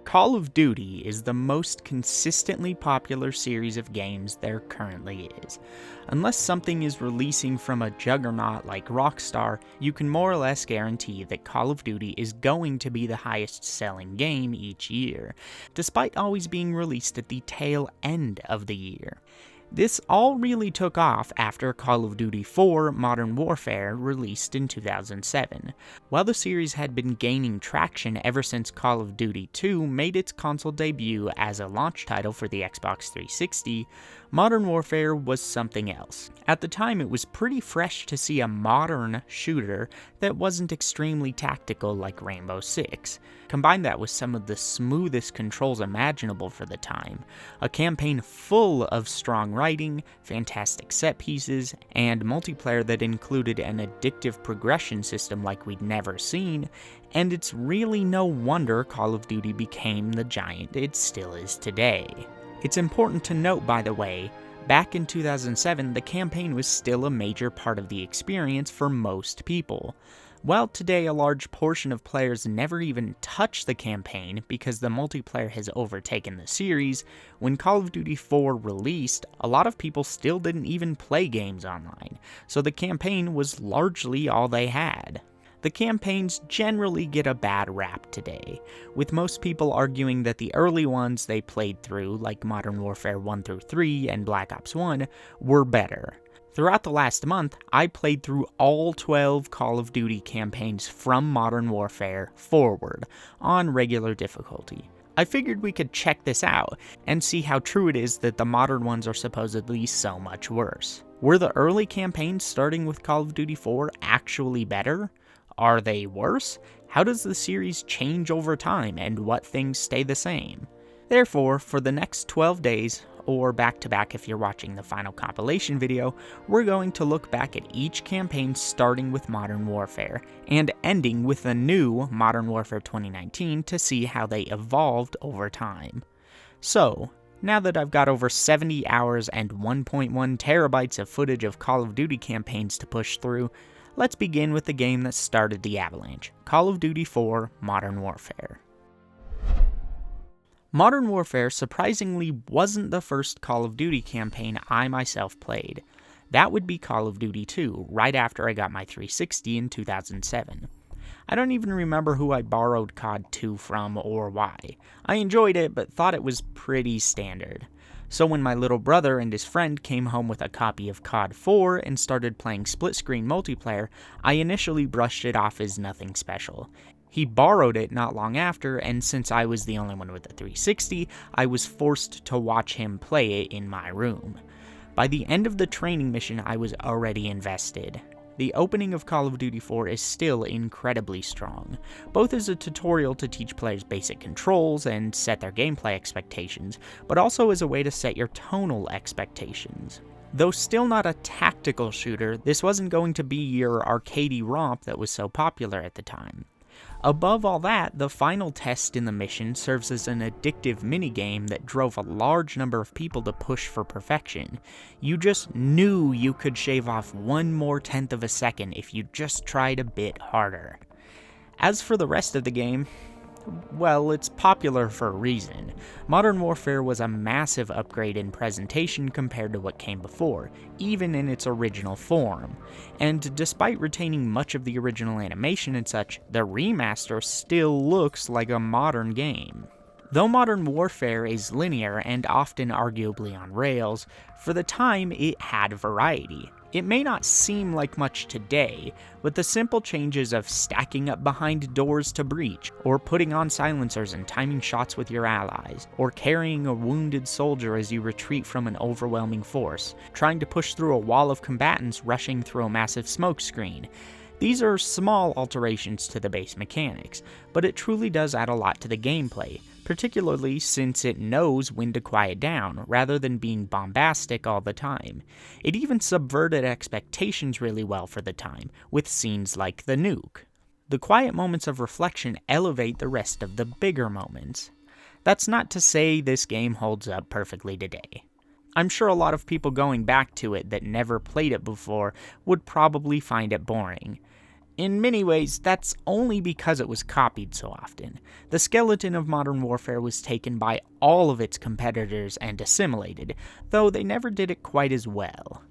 Call of Duty is the most consistently popular series of games there currently is. Unless something is releasing from a juggernaut like Rockstar, you can more or less guarantee that Call of Duty is going to be the highest selling game each year, despite always being released at the tail end of the year. This all really took off after Call of Duty 4 Modern Warfare released in 2007. While the series had been gaining traction ever since Call of Duty 2 made its console debut as a launch title for the Xbox 360, Modern Warfare was something else. At the time, it was pretty fresh to see a modern shooter that wasn't extremely tactical like Rainbow Six. Combine that with some of the smoothest controls imaginable for the time, a campaign full of strong writing, fantastic set pieces, and multiplayer that included an addictive progression system like we'd never seen, and it's really no wonder Call of Duty became the giant it still is today. It's important to note, by the way, back in 2007, the campaign was still a major part of the experience for most people. While today a large portion of players never even touch the campaign because the multiplayer has overtaken the series, when Call of Duty 4 released, a lot of people still didn't even play games online, so the campaign was largely all they had. The campaigns generally get a bad rap today, with most people arguing that the early ones they played through, like Modern Warfare 1 through 3 and Black Ops 1, were better. Throughout the last month, I played through all 12 Call of Duty campaigns from Modern Warfare forward, on regular difficulty. I figured we could check this out, and see how true it is that the modern ones are supposedly so much worse. Were the early campaigns starting with Call of Duty 4 actually better? Are they worse? How does the series change over time, and what things stay the same? Therefore, for the next 12 days, or back-to-back if you're watching the final compilation video, we're going to look back at each campaign starting with Modern Warfare, and ending with the new Modern Warfare 2019 to see how they evolved over time. So, now that I've got over 70 hours and 1.1 terabytes of footage of Call of Duty campaigns to push through, let's begin with the game that started the avalanche, Call of Duty 4 Modern Warfare. Modern Warfare surprisingly wasn't the first Call of Duty campaign I myself played. That would be Call of Duty 2, right after I got my 360 in 2007. I don't even remember who I borrowed COD 2 from or why. I enjoyed it, but thought it was pretty standard. So when my little brother and his friend came home with a copy of COD 4 and started playing split-screen multiplayer, I initially brushed it off as nothing special. He borrowed it not long after, and since I was the only one with a 360, I was forced to watch him play it in my room. By the end of the training mission, I was already invested. The opening of Call of Duty 4 is still incredibly strong, both as a tutorial to teach players basic controls and set their gameplay expectations, but also as a way to set your tonal expectations. Though still not a tactical shooter, this wasn't going to be your arcadey romp that was so popular at the time. Above all that, the final test in the mission serves as an addictive minigame that drove a large number of people to push for perfection. You just knew you could shave off one more tenth of a second if you just tried a bit harder. As for the rest of the game, well, it's popular for a reason. Modern Warfare was a massive upgrade in presentation compared to what came before, even in its original form. And despite retaining much of the original animation and such, the remaster still looks like a modern game. Though Modern Warfare is linear and often arguably on rails, for the time it had variety. It may not seem like much today, but the simple changes of stacking up behind doors to breach, or putting on silencers and timing shots with your allies, or carrying a wounded soldier as you retreat from an overwhelming force, trying to push through a wall of combatants rushing through a massive smoke screen. These are small alterations to the base mechanics, but it truly does add a lot to the gameplay, particularly since it knows when to quiet down, rather than being bombastic all the time. It even subverted expectations really well for the time, with scenes like the nuke. The quiet moments of reflection elevate the rest of the bigger moments. That's not to say this game holds up perfectly today. I'm sure a lot of people going back to it that never played it before would probably find it boring. In many ways, that's only because it was copied so often. The skeleton of Modern Warfare was taken by all of its competitors and assimilated, though they never did it quite as well.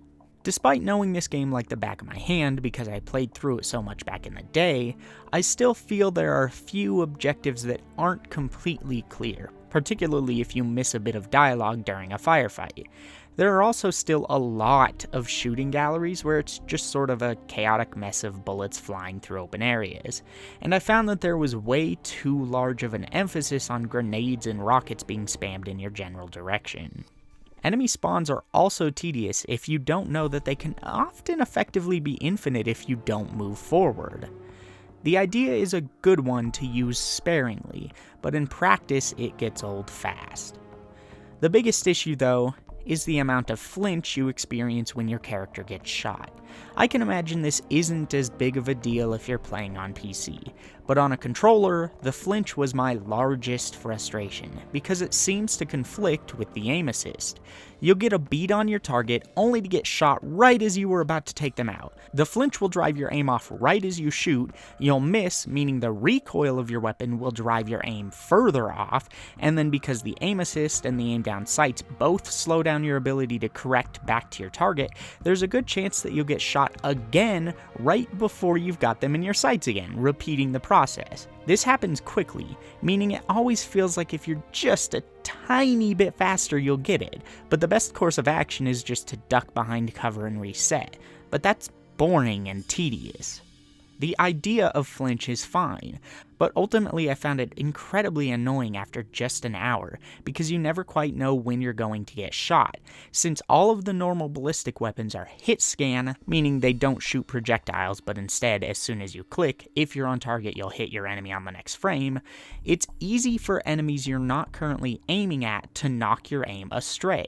Despite knowing this game like the back of my hand because I played through it so much back in the day, I still feel there are a few objectives that aren't completely clear, particularly if you miss a bit of dialogue during a firefight. There are also still a lot of shooting galleries where it's just sort of a chaotic mess of bullets flying through open areas, and I found that there was way too large of an emphasis on grenades and rockets being spammed in your general direction. Enemy spawns are also tedious if you don't know that they can often effectively be infinite if you don't move forward. The idea is a good one to use sparingly, but in practice it gets old fast. The biggest issue, though, is the amount of flinch you experience when your character gets shot. I can imagine this isn't as big of a deal if you're playing on PC, but on a controller, the flinch was my largest frustration, because it seems to conflict with the aim assist. You'll get a beat on your target only to get shot right as you were about to take them out. The flinch will drive your aim off right as you shoot, you'll miss, meaning the recoil of your weapon will drive your aim further off, and then because the aim assist and the aim down sights both slow down your ability to correct back to your target, there's a good chance that you'll get shot again right before you've got them in your sights again, repeating the process. This happens quickly, meaning it always feels like if you're just a tiny bit faster you'll get it, but the best course of action is just to duck behind cover and reset, but that's boring and tedious. The idea of flinch is fine, but ultimately I found it incredibly annoying after just an hour, because you never quite know when you're going to get shot. Since all of the normal ballistic weapons are hit scan, meaning they don't shoot projectiles, but instead, as soon as you click, if you're on target you'll hit your enemy on the next frame, it's easy for enemies you're not currently aiming at to knock your aim astray.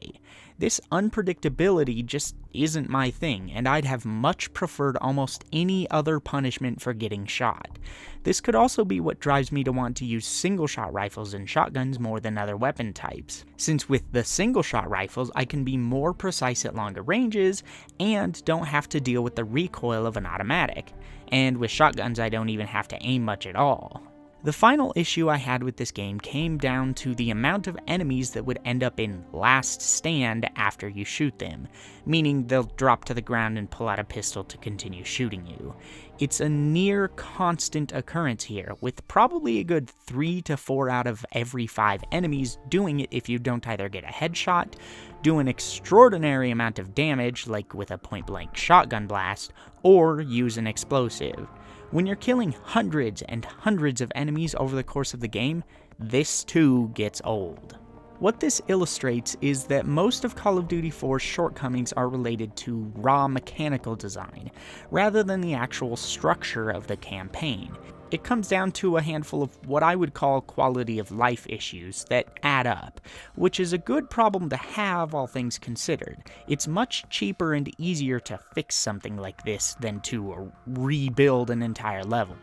This unpredictability just isn't my thing, and I'd have much preferred almost any other punishment for getting shot. This could also be what drives me to want to use single-shot rifles and shotguns more than other weapon types, since with the single-shot rifles I can be more precise at longer ranges and don't have to deal with the recoil of an automatic, and with shotguns I don't even have to aim much at all. The final issue I had with this game came down to the amount of enemies that would end up in last stand after you shoot them, meaning they'll drop to the ground and pull out a pistol to continue shooting you. It's a near constant occurrence here, with probably a good 3 to 4 out of every 5 enemies doing it if you don't either get a headshot, do an extraordinary amount of damage like with a point-blank shotgun blast, or use an explosive. When you're killing hundreds and hundreds of enemies over the course of the game, this too gets old. What this illustrates is that most of Call of Duty 4's shortcomings are related to raw mechanical design, rather than the actual structure of the campaign. It comes down to a handful of what I would call quality of life issues that add up, which is a good problem to have all things considered. It's much cheaper and easier to fix something like this than to rebuild an entire level.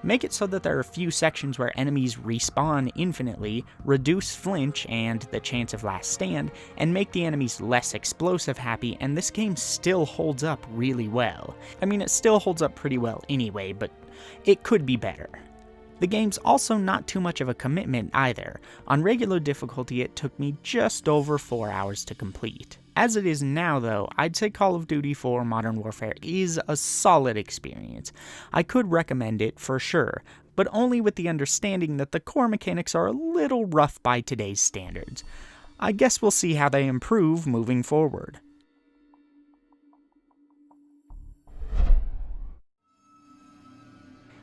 Make it so that there are a few sections where enemies respawn infinitely, reduce flinch and the chance of last stand, and make the enemies less explosive happy, and this game still holds up really well. I mean, it still holds up pretty well anyway, but it could be better. The game's also not too much of a commitment either. On regular difficulty, it took me just over 4 hours to complete. As it is now, though, I'd say Call of Duty 4 Modern Warfare is a solid experience. I could recommend it for sure, but only with the understanding that the core mechanics are a little rough by today's standards. I guess we'll see how they improve moving forward.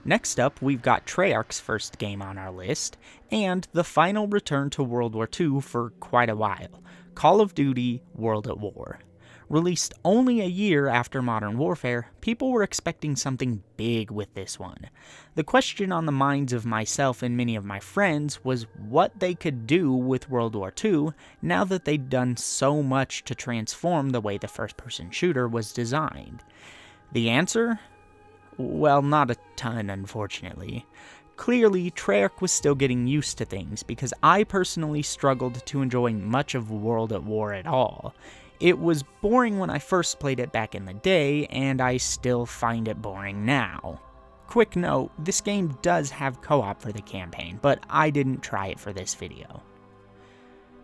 Next up, we've got Treyarch's first game on our list, and the final return to World War II for quite a while, Call of Duty World at War. Released only a year after Modern Warfare, people were expecting something big with this one. The question on the minds of myself and many of my friends was what they could do with World War II now that they'd done so much to transform the way the first-person shooter was designed. The answer? Well, not a ton, unfortunately. Clearly, Treyarch was still getting used to things, because I personally struggled to enjoy much of World at War at all. It was boring when I first played it back in the day, and I still find it boring now. Quick note, this game does have co-op for the campaign, but I didn't try it for this video.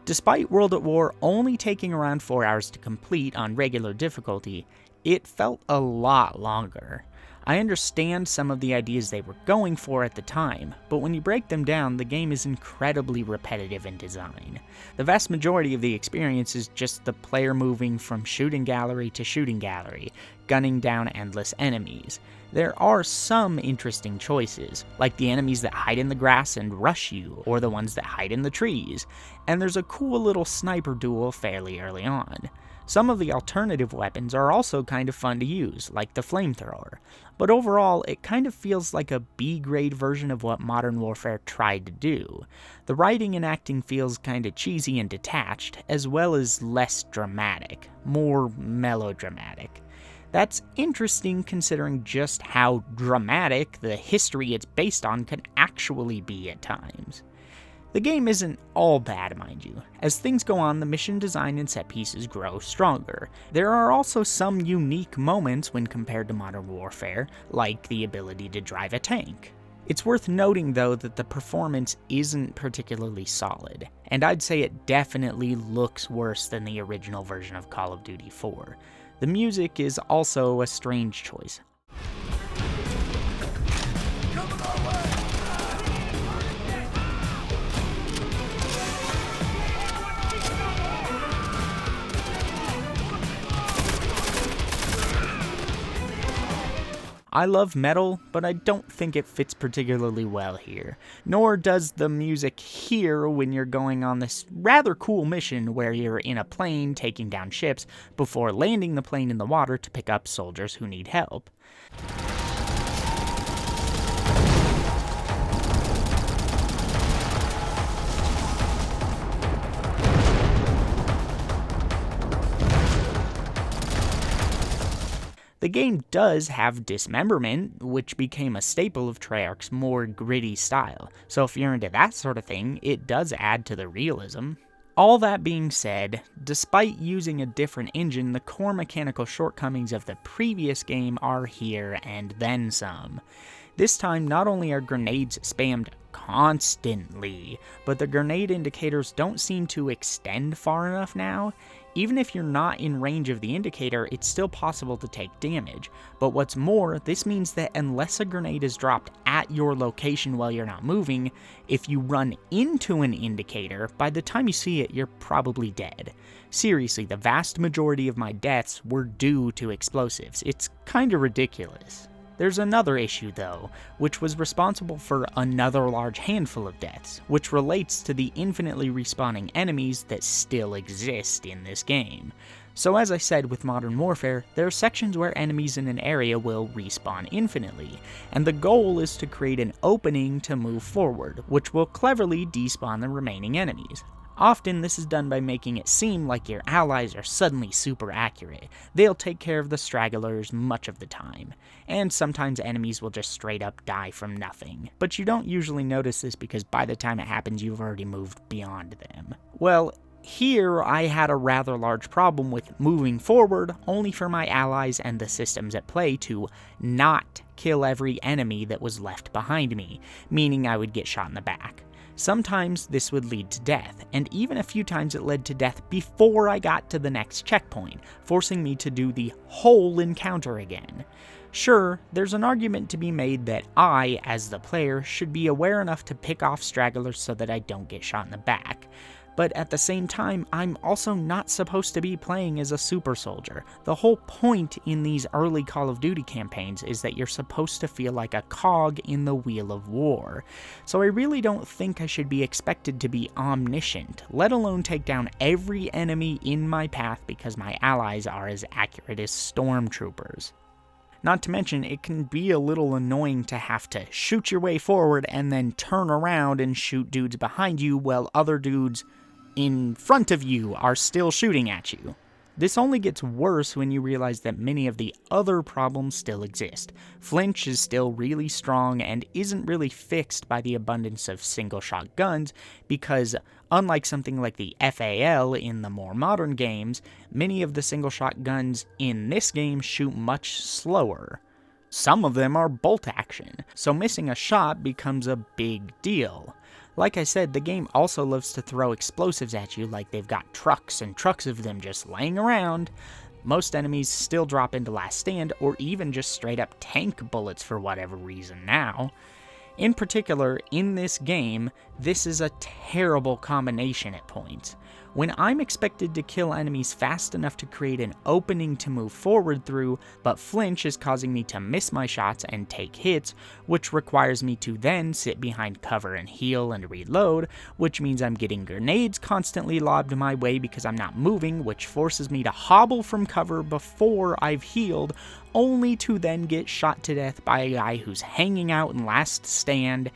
Despite World at War only taking around 4 hours to complete on regular difficulty, it felt a lot longer. I understand some of the ideas they were going for at the time, but when you break them down, the game is incredibly repetitive in design. The vast majority of the experience is just the player moving from shooting gallery to shooting gallery, gunning down endless enemies. There are some interesting choices, like the enemies that hide in the grass and rush you, or the ones that hide in the trees, and there's a cool little sniper duel fairly early on. Some of the alternative weapons are also kind of fun to use, like the flamethrower, but overall it kind of feels like a B-grade version of what Modern Warfare tried to do. The writing and acting feels kind of cheesy and detached, as well as less dramatic, more melodramatic. That's interesting considering just how dramatic the history it's based on can actually be at times. The game isn't all bad, mind you. As things go on, the mission design and set pieces grow stronger. There are also some unique moments when compared to Modern Warfare, like the ability to drive a tank. It's worth noting though that the performance isn't particularly solid, and I'd say it definitely looks worse than the original version of Call of Duty 4. The music is also a strange choice. I love metal, but I don't think it fits particularly well here. Nor does the music here when you're going on this rather cool mission where you're in a plane taking down ships before landing the plane in the water to pick up soldiers who need help. The game does have dismemberment, which became a staple of Treyarch's more gritty style, so if you're into that sort of thing, it does add to the realism. All that being said, despite using a different engine, the core mechanical shortcomings of the previous game are here and then some. This time, not only are grenades spammed constantly, but the grenade indicators don't seem to extend far enough now. Even if you're not in range of the indicator, it's still possible to take damage. But what's more, this means that unless a grenade is dropped at your location while you're not moving, if you run into an indicator, by the time you see it, you're probably dead. Seriously, the vast majority of my deaths were due to explosives. It's kinda ridiculous. There's another issue though, which was responsible for another large handful of deaths, which relates to the infinitely respawning enemies that still exist in this game. So as I said with Modern Warfare, there are sections where enemies in an area will respawn infinitely, and the goal is to create an opening to move forward, which will cleverly despawn the remaining enemies. Often this is done by making it seem like your allies are suddenly super accurate. They'll take care of the stragglers much of the time, and sometimes enemies will just straight up die from nothing. But you don't usually notice this because by the time it happens you've already moved beyond them. Well, here I had a rather large problem with moving forward only for my allies and the systems at play to not kill every enemy that was left behind me, meaning I would get shot in the back. Sometimes this would lead to death, and even a few times it led to death before I got to the next checkpoint, forcing me to do the whole encounter again. Sure, there's an argument to be made that I, as the player, should be aware enough to pick off stragglers so that I don't get shot in the back. But at the same time, I'm also not supposed to be playing as a super soldier. The whole point in these early Call of Duty campaigns is that you're supposed to feel like a cog in the wheel of war. So I really don't think I should be expected to be omniscient, let alone take down every enemy in my path because my allies are as accurate as stormtroopers. Not to mention, it can be a little annoying to have to shoot your way forward and then turn around and shoot dudes behind you while other dudes in front of you are still shooting at you. This only gets worse when you realize that many of the other problems still exist. Flinch is still really strong and isn't really fixed by the abundance of single-shot guns because, unlike something like the FAL in the more modern games, many of the single-shot guns in this game shoot much slower. Some of them are bolt action, so missing a shot becomes a big deal. Like I said, the game also loves to throw explosives at you like they've got trucks and trucks of them just laying around. Most enemies still drop into last stand or even just straight up tank bullets for whatever reason now. In particular, in this game, this is a terrible combination at points. When I'm expected to kill enemies fast enough to create an opening to move forward through, but flinch is causing me to miss my shots and take hits, which requires me to then sit behind cover and heal and reload, which means I'm getting grenades constantly lobbed my way because I'm not moving, which forces me to hobble from cover before I've healed, only to then get shot to death by a guy who's hanging out in last stand.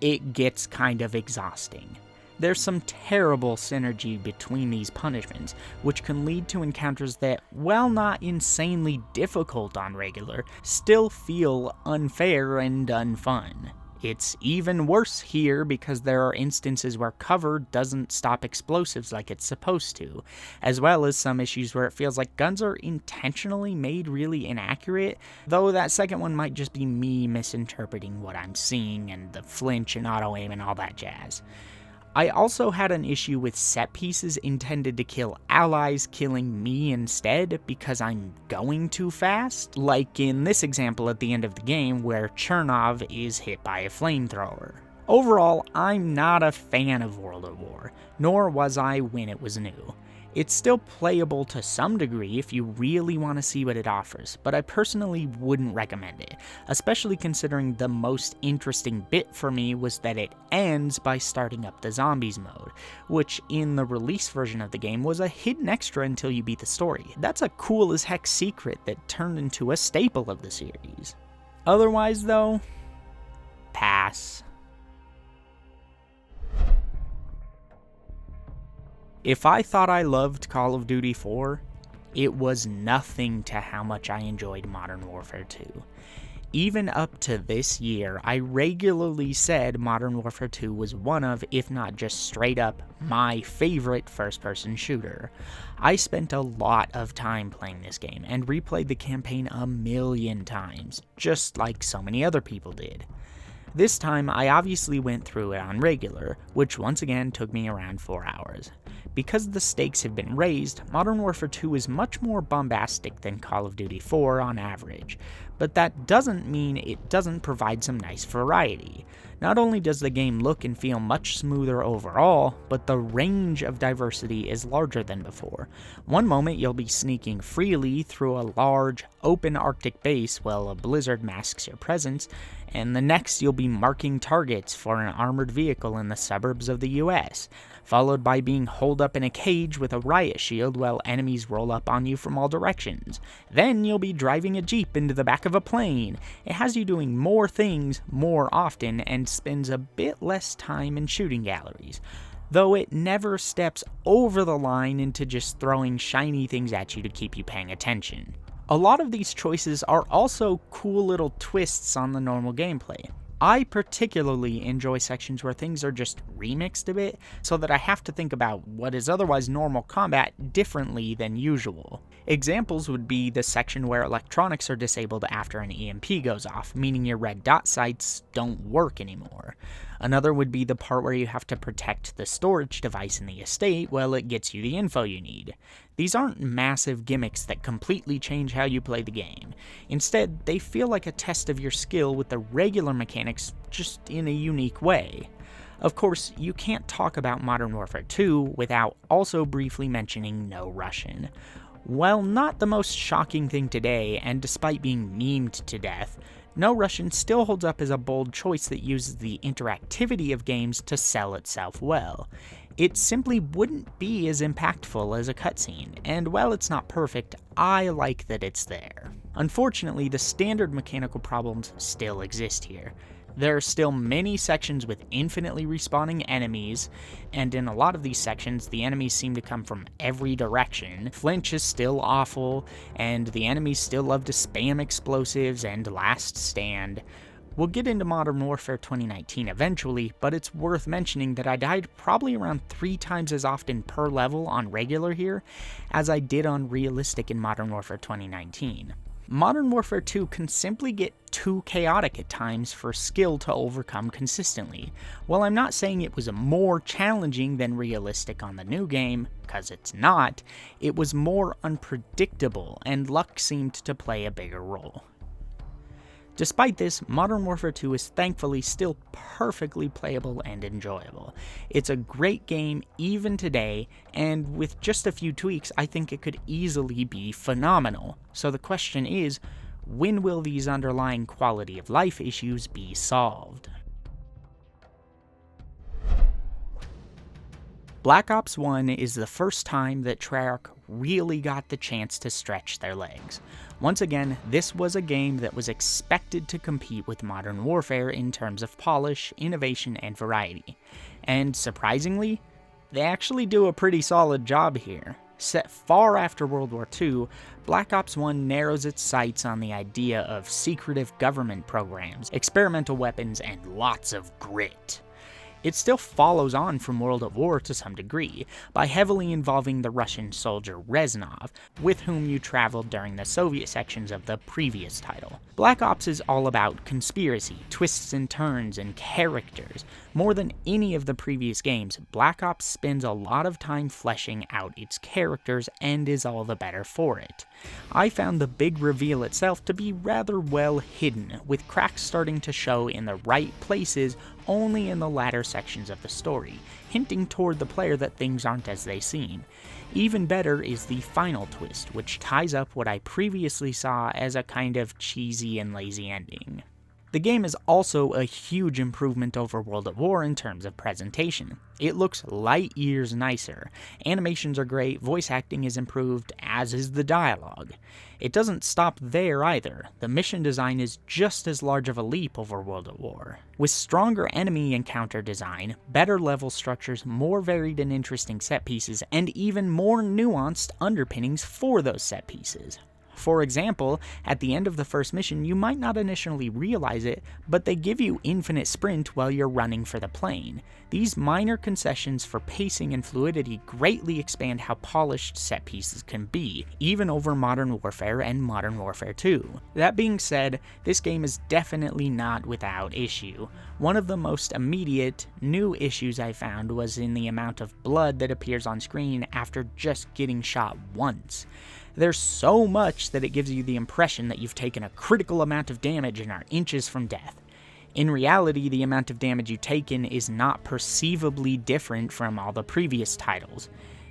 It gets kind of exhausting. There's some terrible synergy between these punishments, which can lead to encounters that, while not insanely difficult on regular, still feel unfair and unfun. It's even worse here because there are instances where cover doesn't stop explosives like it's supposed to, as well as some issues where it feels like guns are intentionally made really inaccurate, though that second one might just be me misinterpreting what I'm seeing and the flinch and auto-aim and all that jazz. I also had an issue with set pieces intended to kill allies killing me instead because I'm going too fast, like in this example at the end of the game where Chernov is hit by a flamethrower. Overall, I'm not a fan of World at War, nor was I when it was new. It's still playable to some degree if you really want to see what it offers, but I personally wouldn't recommend it, especially considering the most interesting bit for me was that it ends by starting up the zombies mode, which in the release version of the game was a hidden extra until you beat the story. That's a cool as heck secret that turned into a staple of the series. Otherwise though, pass. If I thought I loved Call of Duty 4, it was nothing to how much I enjoyed Modern Warfare 2. Even up to this year, I regularly said Modern Warfare 2 was one of, if not just straight up, my favorite first-person shooter. I spent a lot of time playing this game and replayed the campaign a million times, just like so many other people did. This time, I obviously went through it on regular, which once again took me around 4 hours. Because the stakes have been raised, Modern Warfare 2 is much more bombastic than Call of Duty 4 on average, but that doesn't mean it doesn't provide some nice variety. Not only does the game look and feel much smoother overall, but the range of diversity is larger than before. One moment you'll be sneaking freely through a large, open Arctic base while a blizzard masks your presence, and the next you'll be marking targets for an armored vehicle in the suburbs of the US, followed by being holed up in a cage with a riot shield while enemies roll up on you from all directions. Then you'll be driving a jeep into the back of a plane. It has you doing more things more often and spends a bit less time in shooting galleries, though it never steps over the line into just throwing shiny things at you to keep you paying attention. A lot of these choices are also cool little twists on the normal gameplay. I particularly enjoy sections where things are just remixed a bit, so that I have to think about what is otherwise normal combat differently than usual. Examples would be the section where electronics are disabled after an EMP goes off, meaning your red dot sights don't work anymore. Another would be the part where you have to protect the storage device in the estate while it gets you the info you need. These aren't massive gimmicks that completely change how you play the game. Instead, they feel like a test of your skill with the regular mechanics, just in a unique way. Of course, you can't talk about Modern Warfare 2 without also briefly mentioning No Russian. While not the most shocking thing today, and despite being memed to death, No Russian still holds up as a bold choice that uses the interactivity of games to sell itself well. It simply wouldn't be as impactful as a cutscene, and while it's not perfect, I like that it's there. Unfortunately, the standard mechanical problems still exist here. There are still many sections with infinitely respawning enemies, and in a lot of these sections, the enemies seem to come from every direction. Flinch is still awful, and the enemies still love to spam explosives and last stand. We'll get into Modern Warfare 2019 eventually, but it's worth mentioning that I died probably around 3 times as often per level on regular here as I did on realistic in Modern Warfare 2019. Modern Warfare 2 can simply get too chaotic at times for skill to overcome consistently. While I'm not saying it was more challenging than realistic on the new game, cause it's not, it was more unpredictable and luck seemed to play a bigger role. Despite this, Modern Warfare 2 is thankfully still perfectly playable and enjoyable. It's a great game even today, and with just a few tweaks, I think it could easily be phenomenal. So the question is, when will these underlying quality of life issues be solved? Black Ops 1 is the first time that Treyarch really got the chance to stretch their legs. Once again, this was a game that was expected to compete with Modern Warfare in terms of polish, innovation, and variety. And surprisingly, they actually do a pretty solid job here. Set far after World War II, Black Ops 1 narrows its sights on the idea of secretive government programs, experimental weapons, and lots of grit. It still follows on from World at War to some degree, by heavily involving the Russian soldier Reznov, with whom you traveled during the Soviet sections of the previous title. Black Ops is all about conspiracy, twists and turns, and characters. More than any of the previous games, Black Ops spends a lot of time fleshing out its characters and is all the better for it. I found the big reveal itself to be rather well hidden, with cracks starting to show in the right places only in the latter sections of the story, hinting toward the player that things aren't as they seem. Even better is the final twist, which ties up what I previously saw as a kind of cheesy and lazy ending. The game is also a huge improvement over World at War in terms of presentation. It looks light years nicer, animations are great, voice acting is improved, as is the dialogue. It doesn't stop there either. The mission design is just as large of a leap over World at War. With stronger enemy encounter design, better level structures, more varied and interesting set pieces, and even more nuanced underpinnings for those set pieces. For example, at the end of the first mission, you might not initially realize it, but they give you infinite sprint while you're running for the plane. These minor concessions for pacing and fluidity greatly expand how polished set pieces can be, even over Modern Warfare and Modern Warfare 2. That being said, this game is definitely not without issue. One of the most immediate, new issues I found was in the amount of blood that appears on screen after just getting shot once. There's so much that it gives you the impression that you've taken a critical amount of damage and are inches from death. In reality, the amount of damage you've taken is not perceivably different from all the previous titles.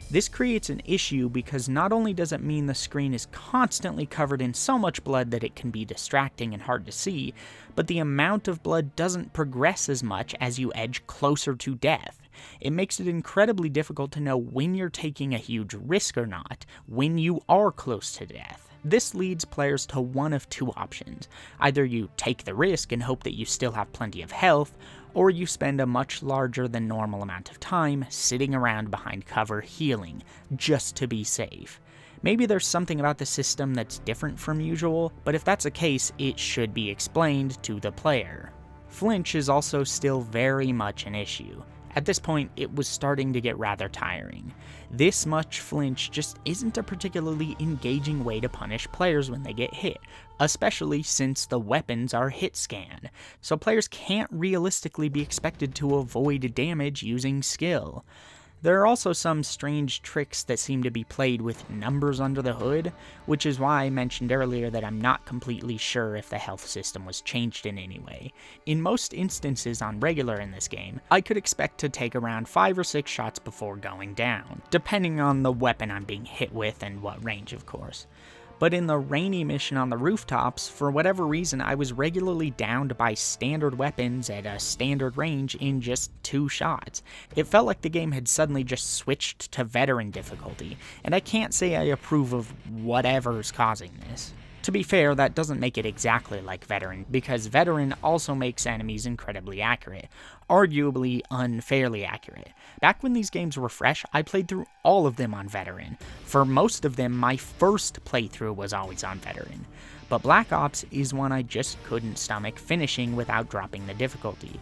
This creates an issue because not only does it mean the screen is constantly covered in so much blood that it can be distracting and hard to see, but the amount of blood doesn't progress as much as you edge closer to death. It makes it incredibly difficult to know when you're taking a huge risk or not, when you are close to death. This leads players to one of two options. Either you take the risk and hope that you still have plenty of health, or you spend a much larger than normal amount of time sitting around behind cover healing, just to be safe. Maybe there's something about the system that's different from usual, but if that's the case, it should be explained to the player. Flinch is also still very much an issue. At this point, it was starting to get rather tiring. This much flinch just isn't a particularly engaging way to punish players when they get hit, especially since the weapons are hit scan, so players can't realistically be expected to avoid damage using skill. There are also some strange tricks that seem to be played with numbers under the hood, which is why I mentioned earlier that I'm not completely sure if the health system was changed in any way. In most instances on regular in this game, I could expect to take around 5 or 6 shots before going down, depending on the weapon I'm being hit with and what range, of course. But in the rainy mission on the rooftops, for whatever reason, I was regularly downed by standard weapons at a standard range in just 2 shots. It felt like the game had suddenly just switched to veteran difficulty, and I can't say I approve of whatever's causing this. To be fair, that doesn't make it exactly like Veteran, because Veteran also makes enemies incredibly accurate, arguably unfairly accurate. Back when these games were fresh, I played through all of them on Veteran. For most of them, my first playthrough was always on Veteran. But Black Ops is one I just couldn't stomach finishing without dropping the difficulty.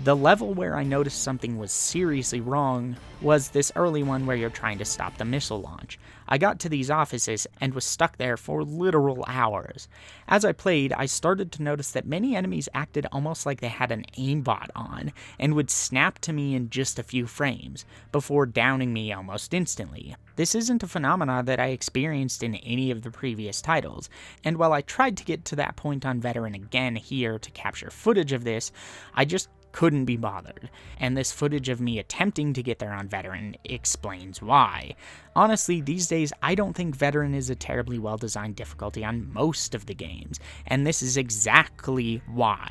The level where I noticed something was seriously wrong was this early one where you're trying to stop the missile launch. I got to these offices and was stuck there for literal hours. As I played, I started to notice that many enemies acted almost like they had an aimbot on and would snap to me in just a few frames, before downing me almost instantly. This isn't a phenomenon that I experienced in any of the previous titles, and while I tried to get to that point on Veteran again here to capture footage of this, I just couldn't be bothered, and this footage of me attempting to get there on Veteran explains why. Honestly, these days, I don't think Veteran is a terribly well-designed difficulty on most of the games, and this is exactly why.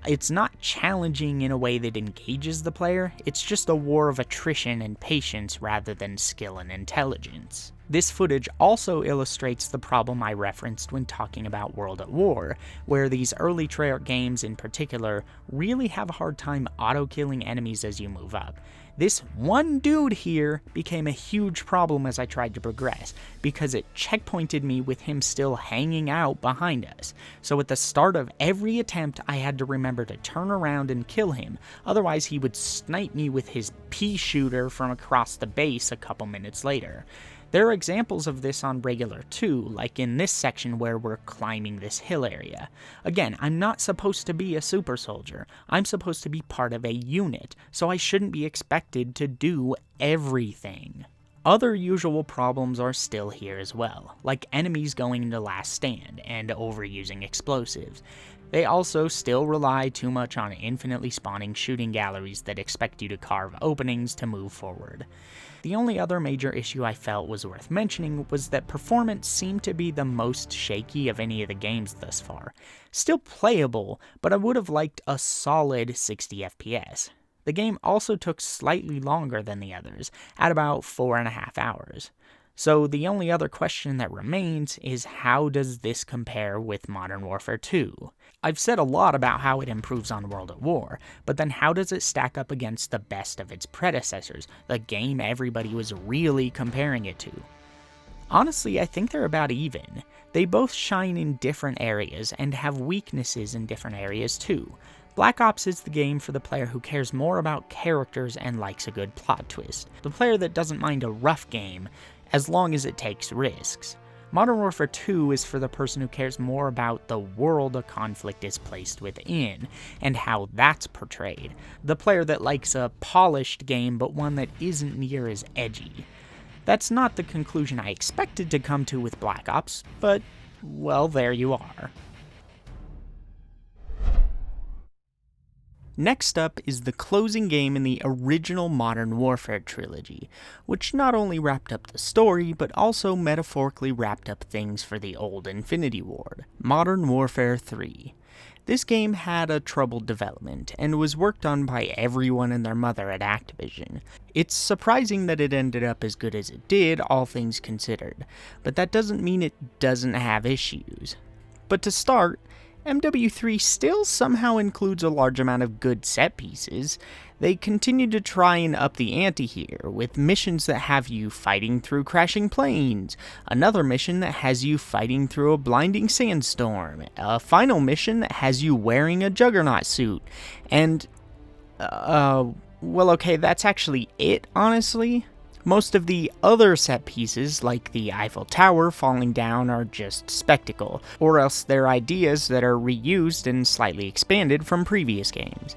It's not challenging in a way that engages the player, it's just a war of attrition and patience rather than skill and intelligence. This footage also illustrates the problem I referenced when talking about World at War, where these early Treyarch games in particular really have a hard time auto-killing enemies as you move up. This one dude here became a huge problem as I tried to progress, because it checkpointed me with him still hanging out behind us. So at the start of every attempt, I had to remember to turn around and kill him, otherwise he would snipe me with his pea shooter from across the base a couple minutes later. There are examples of this on regular too, like in this section where we're climbing this hill area. Again, I'm not supposed to be a super soldier, I'm supposed to be part of a unit, so I shouldn't be expected to do everything. Other usual problems are still here as well, like enemies going into last stand and overusing explosives. They also still rely too much on infinitely spawning shooting galleries that expect you to carve openings to move forward. The only other major issue I felt was worth mentioning was that performance seemed to be the most shaky of any of the games thus far. Still playable, but I would have liked a solid 60 FPS. The game also took slightly longer than the others, at about 4.5 hours. So the only other question that remains is, how does this compare with Modern Warfare 2? I've said a lot about how it improves on World at War, but then how does it stack up against the best of its predecessors, the game everybody was really comparing it to? Honestly, I think they're about even. They both shine in different areas and have weaknesses in different areas too. Black Ops is the game for the player who cares more about characters and likes a good plot twist, the player that doesn't mind a rough game, as long as it takes risks. Modern Warfare 2 is for the person who cares more about the world a conflict is placed within, and how that's portrayed. The player that likes a polished game, but one that isn't near as edgy. That's not the conclusion I expected to come to with Black Ops, but, well, there you are. Next up is the closing game in the original Modern Warfare trilogy, which not only wrapped up the story, but also metaphorically wrapped up things for the old Infinity Ward, Modern Warfare 3. This game had a troubled development, and was worked on by everyone and their mother at Activision. It's surprising that it ended up as good as it did, all things considered, but that doesn't mean it doesn't have issues. But to start, MW3 still somehow includes a large amount of good set pieces. They continue to try and up the ante here, with missions that have you fighting through crashing planes, another mission that has you fighting through a blinding sandstorm, a final mission that has you wearing a Juggernaut suit, and, well okay, that's actually it, honestly. Most of the other set pieces, like the Eiffel Tower falling down, are just spectacle, or else they're ideas that are reused and slightly expanded from previous games.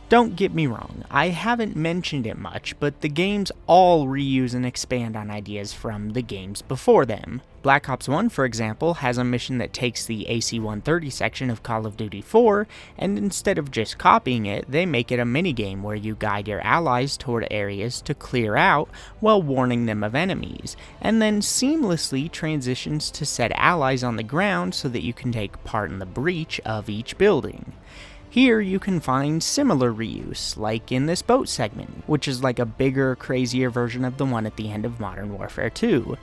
Don't get me wrong, I haven't mentioned it much, but the games all reuse and expand on ideas from the games before them. Black Ops 1, for example, has a mission that takes the AC-130 section of Call of Duty 4, and instead of just copying it, they make it a minigame where you guide your allies toward areas to clear out while warning them of enemies, and then seamlessly transitions to set allies on the ground so that you can take part in the breach of each building. Here you can find similar reuse, like in this boat segment, which is like a bigger, crazier version of the one at the end of Modern Warfare 2.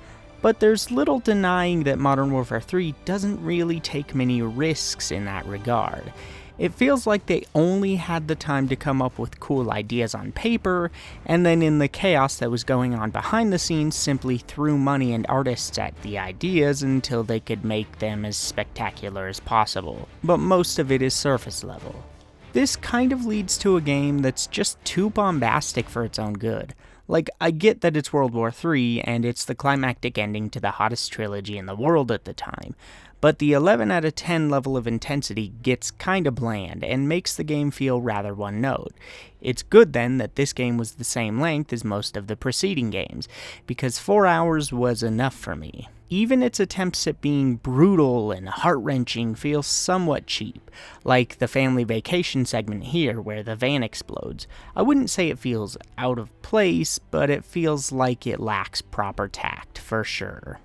but there's little denying that Modern Warfare 3 doesn't really take many risks in that regard. It feels like they only had the time to come up with cool ideas on paper, and then in the chaos that was going on behind the scenes simply threw money and artists at the ideas until they could make them as spectacular as possible. But most of it is surface level. This kind of leads to a game that's just too bombastic for its own good. Like, I get that it's World War III, and it's the climactic ending to the hottest trilogy in the world at the time, but the 11 out of 10 level of intensity gets kinda bland, and makes the game feel rather one-note. It's good then that this game was the same length as most of the preceding games, because 4 hours was enough for me. Even its attempts at being brutal and heart-wrenching feel somewhat cheap, like the family vacation segment here where the van explodes. I wouldn't say it feels out of place, but it feels like it lacks proper tact, for sure.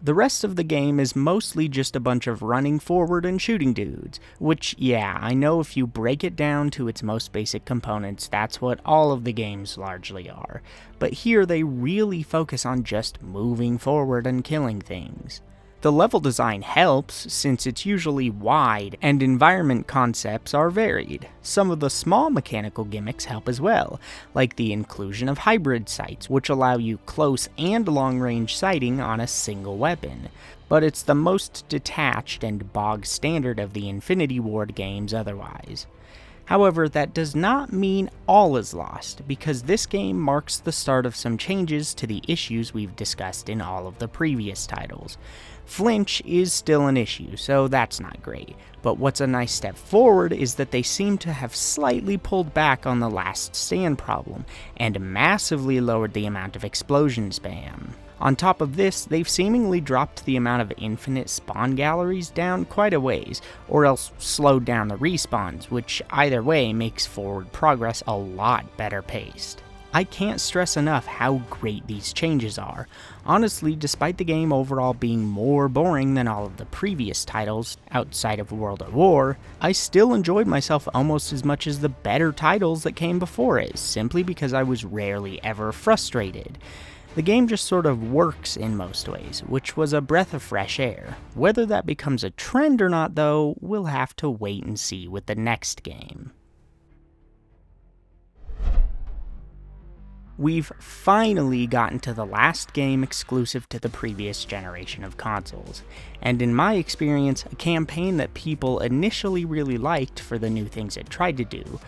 The rest of the game is mostly just a bunch of running forward and shooting dudes, which, yeah, I know if you break it down to its most basic components, that's what all of the games largely are, but here they really focus on just moving forward and killing things. The level design helps, since it's usually wide, and environment concepts are varied. Some of the small mechanical gimmicks help as well, like the inclusion of hybrid sights, which allow you close and long-range sighting on a single weapon. But it's the most detached and bog standard of the Infinity Ward games otherwise. However, that does not mean all is lost, because this game marks the start of some changes to the issues we've discussed in all of the previous titles. Flinch is still an issue, so that's not great, but what's a nice step forward is that they seem to have slightly pulled back on the last stand problem, and massively lowered the amount of explosion spam. On top of this, they've seemingly dropped the amount of infinite spawn galleries down quite a ways, or else slowed down the respawns, which either way makes forward progress a lot better paced. I can't stress enough how great these changes are. Honestly, despite the game overall being more boring than all of the previous titles outside of World at War, I still enjoyed myself almost as much as the better titles that came before it, simply because I was rarely ever frustrated. The game just sort of works in most ways, which was a breath of fresh air. Whether that becomes a trend or not though, we'll have to wait and see with the next game. We've finally gotten to the last game exclusive to the previous generation of consoles, and in my experience, a campaign that people initially really liked for the new things it tried to do,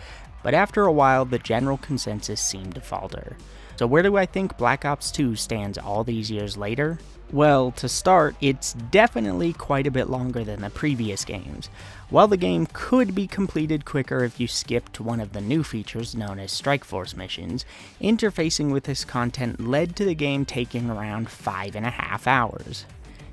but after a while the general consensus seemed to falter. So where do I think Black Ops 2 stands all these years later? Well, to start, it's definitely quite a bit longer than the previous games. While the game could be completed quicker if you skipped one of the new features known as Strike Force missions, interfacing with this content led to the game taking around 5.5 hours.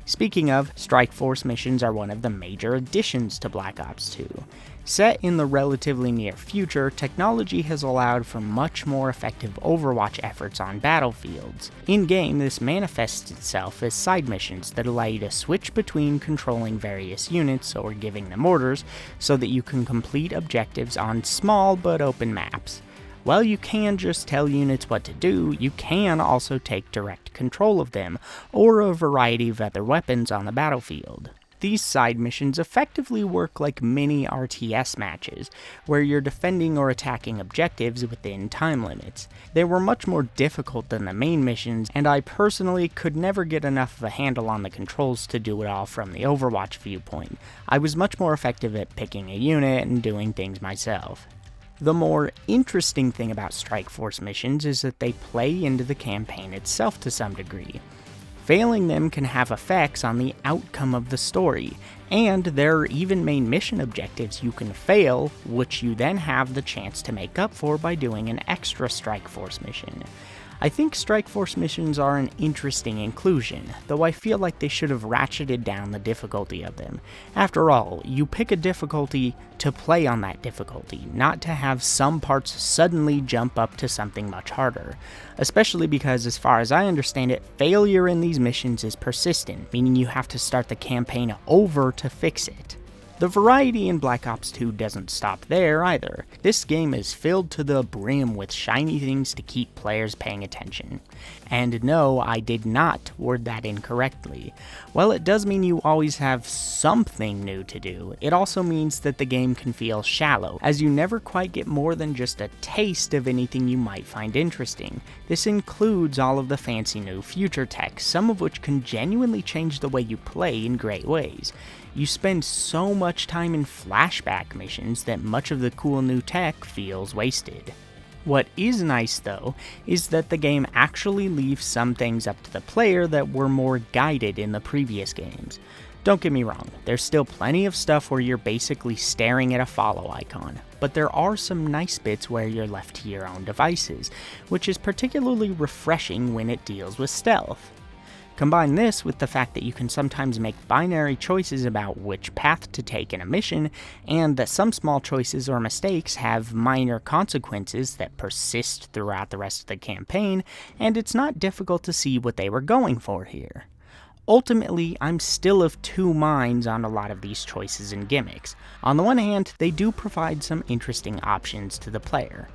Speaking of, Strike Force missions are one of the major additions to Black Ops 2. Set in the relatively near future, technology has allowed for much more effective Overwatch efforts on battlefields. In-game, this manifests itself as side missions that allow you to switch between controlling various units or giving them orders so that you can complete objectives on small but open maps. While you can just tell units what to do, you can also take direct control of them, or a variety of other weapons on the battlefield. These side missions effectively work like mini RTS matches, where you're defending or attacking objectives within time limits. They were much more difficult than the main missions, and I personally could never get enough of a handle on the controls to do it all from the Overwatch viewpoint. I was much more effective at picking a unit and doing things myself. The more interesting thing about Strike Force missions is that they play into the campaign itself to some degree. Failing them can have effects on the outcome of the story, and there are even main mission objectives you can fail, which you then have the chance to make up for by doing an extra Strike Force mission. I think Strike Force missions are an interesting inclusion, though I feel like they should have ratcheted down the difficulty of them. After all, you pick a difficulty to play on that difficulty, not to have some parts suddenly jump up to something much harder. Especially because, as far as I understand it, failure in these missions is persistent, meaning you have to start the campaign over to fix it. The variety in Black Ops 2 doesn't stop there either. This game is filled to the brim with shiny things to keep players paying attention. And no, I did not word that incorrectly. While it does mean you always have something new to do, it also means that the game can feel shallow, as you never quite get more than just a taste of anything you might find interesting. This includes all of the fancy new future tech, some of which can genuinely change the way you play in great ways. You spend so much time in flashback missions that much of the cool new tech feels wasted. What is nice though, is that the game actually leaves some things up to the player that were more guided in the previous games. Don't get me wrong, there's still plenty of stuff where you're basically staring at a follow icon, but there are some nice bits where you're left to your own devices, which is particularly refreshing when it deals with stealth. Combine this with the fact that you can sometimes make binary choices about which path to take in a mission, and that some small choices or mistakes have minor consequences that persist throughout the rest of the campaign, and it's not difficult to see what they were going for here. Ultimately, I'm still of two minds on a lot of these choices and gimmicks. On the one hand, they do provide some interesting options to the player.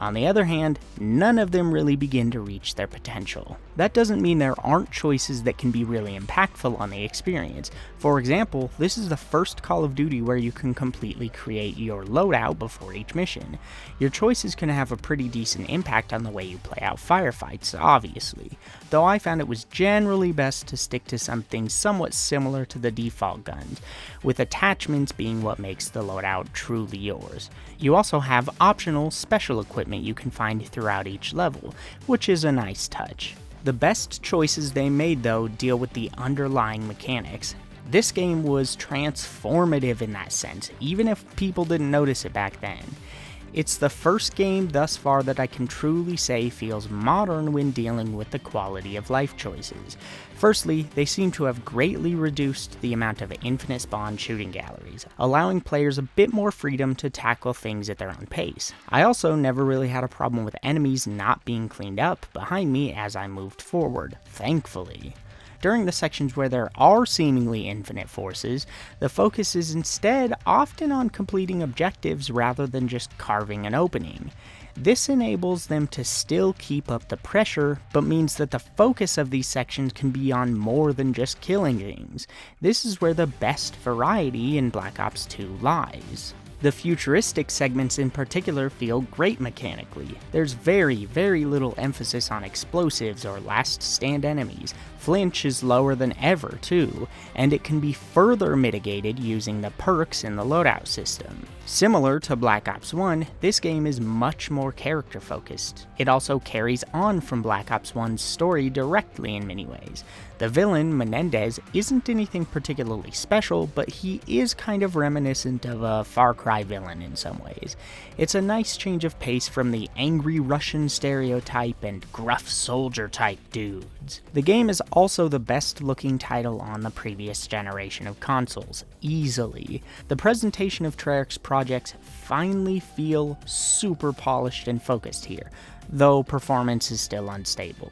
On the other hand, none of them really begin to reach their potential. That doesn't mean there aren't choices that can be really impactful on the experience. For example, this is the first Call of Duty where you can completely create your loadout before each mission. Your choices can have a pretty decent impact on the way you play out firefights, obviously, though I found it was generally best to stick to something somewhat similar to the default guns, with attachments being what makes the loadout truly yours. You also have optional special equipment you can find throughout each level, which is a nice touch. The best choices they made though deal with the underlying mechanics. This game was transformative in that sense, even if people didn't notice it back then. It's the first game thus far that I can truly say feels modern when dealing with the quality of life choices. Firstly, they seem to have greatly reduced the amount of infinite spawn shooting galleries, allowing players a bit more freedom to tackle things at their own pace. I also never really had a problem with enemies not being cleaned up behind me as I moved forward, thankfully. During the sections where there are seemingly infinite forces, the focus is instead often on completing objectives rather than just carving an opening. This enables them to still keep up the pressure, but means that the focus of these sections can be on more than just killing things. This is where the best variety in Black Ops 2 lies. The futuristic segments in particular feel great mechanically. There's very little emphasis on explosives or last stand enemies. Flinch is lower than ever too, and it can be further mitigated using the perks in the loadout system. Similar to Black Ops 1, this game is much more character focused. It also carries on from Black Ops 1's story directly in many ways. The villain, Menendez, isn't anything particularly special, but he is kind of reminiscent of a Far Cry villain in some ways. It's a nice change of pace from the angry Russian stereotype and gruff soldier type dudes. The game is also the best looking title on the previous generation of consoles, easily. The presentation of Treyarch's projects finally feel super polished and focused here, though performance is still unstable.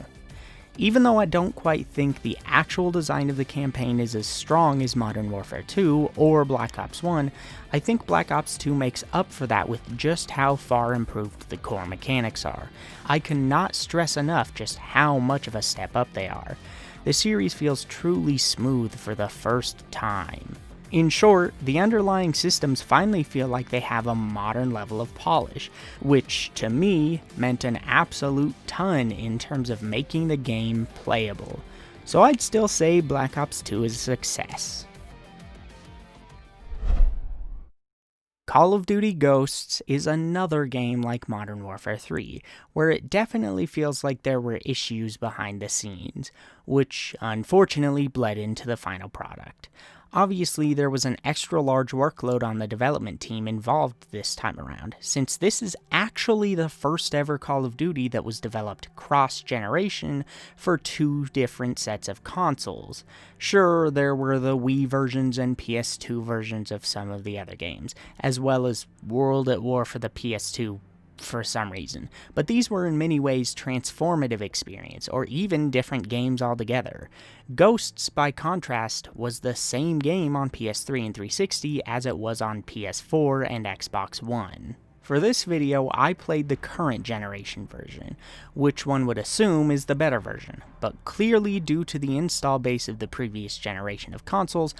Even though I don't quite think the actual design of the campaign is as strong as Modern Warfare 2 or Black Ops 1, I think Black Ops 2 makes up for that with just how far improved the core mechanics are. I cannot stress enough just how much of a step up they are. The series feels truly smooth for the first time. In short, the underlying systems finally feel like they have a modern level of polish, which, to me, meant an absolute ton in terms of making the game playable. So I'd still say Black Ops 2 is a success. Call of Duty Ghosts is another game like Modern Warfare 3, where it definitely feels like there were issues behind the scenes, which unfortunately bled into the final product. Obviously, there was an extra large workload on the development team involved this time around, since this is actually the first ever Call of Duty that was developed cross-generation for two different sets of consoles. Sure, there were the Wii versions and PS2 versions of some of the other games, as well as World at War for the PS2 for some reason, but these were in many ways transformative experience, or even different games altogether. Ghosts, by contrast, was the same game on PS3 and 360 as it was on PS4 and Xbox One. For this video, I played the current generation version, which one would assume is the better version, but clearly due to the install base of the previous generation of consoles,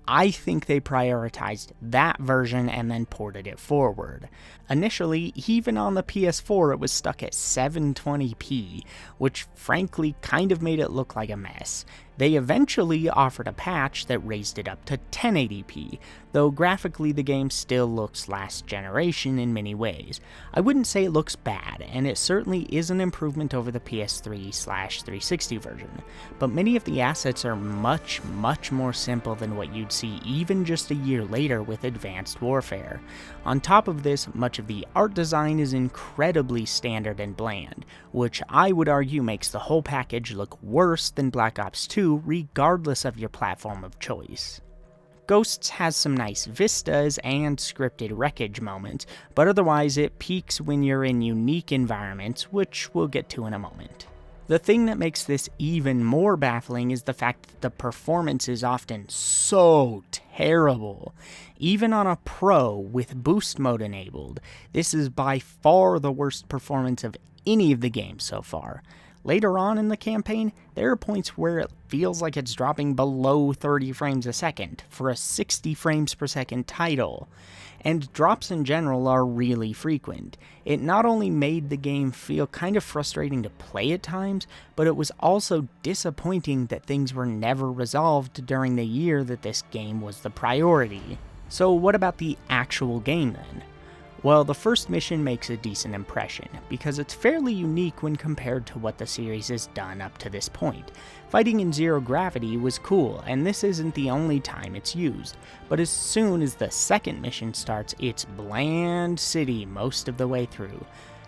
I think they prioritized that version and then ported it forward. Initially, even on the PS4, it was stuck at 720p, which frankly kind of made it look like a mess. They eventually offered a patch that raised it up to 1080p, though graphically the game still looks last generation in many ways. I wouldn't say it looks bad, and it certainly is an improvement over the PS3/360 version, but many of the assets are much more simple than what you'd see even just a year later with Advanced Warfare. On top of this, much of the art design is incredibly standard and bland, which I would argue makes the whole package look worse than Black Ops 2 regardless of your platform of choice. Ghosts has some nice vistas and scripted wreckage moments, but otherwise it peaks when you're in unique environments, which we'll get to in a moment. The thing that makes this even more baffling is the fact that the performance is often so terrible. Even on a Pro with boost mode enabled, this is by far the worst performance of any of the games so far. Later on in the campaign, there are points where it feels like it's dropping below 30 frames a second for a 60 frames per second title, and drops in general are really frequent. It not only made the game feel kind of frustrating to play at times, but it was also disappointing that things were never resolved during the year that this game was the priority. So what about the actual game then? Well, the first mission makes a decent impression, because it's fairly unique when compared to what the series has done up to this point. Fighting in zero gravity was cool, and this isn't the only time it's used, but as soon as the second mission starts, it's bland city most of the way through.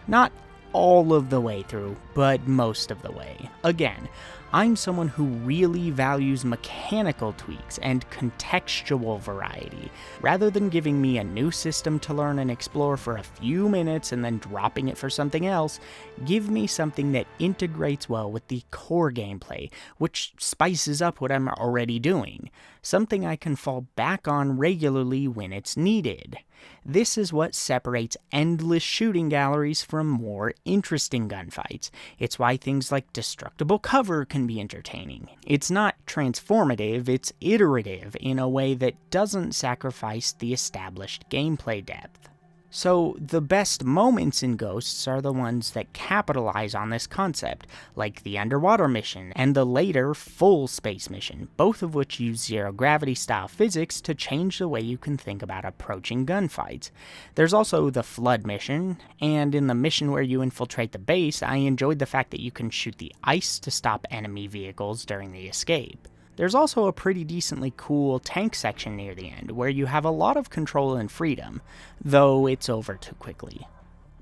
Not all of the way through, but most of the way. Again, I'm someone who really values mechanical tweaks and contextual variety. Rather than giving me a new system to learn and explore for a few minutes and then dropping it for something else, give me something that integrates well with the core gameplay, which spices up what I'm already doing. Something I can fall back on regularly when it's needed. This is what separates endless shooting galleries from more interesting gunfights. It's why things like destructible cover can be entertaining. It's not transformative, it's iterative in a way that doesn't sacrifice the established gameplay depth. So the best moments in Ghosts are the ones that capitalize on this concept, like the underwater mission and the later full space mission, both of which use zero-gravity style physics to change the way you can think about approaching gunfights. There's also the flood mission, and in the mission where you infiltrate the base, I enjoyed the fact that you can shoot the ice to stop enemy vehicles during the escape. There's also a pretty decently cool tank section near the end, where you have a lot of control and freedom, though it's over too quickly.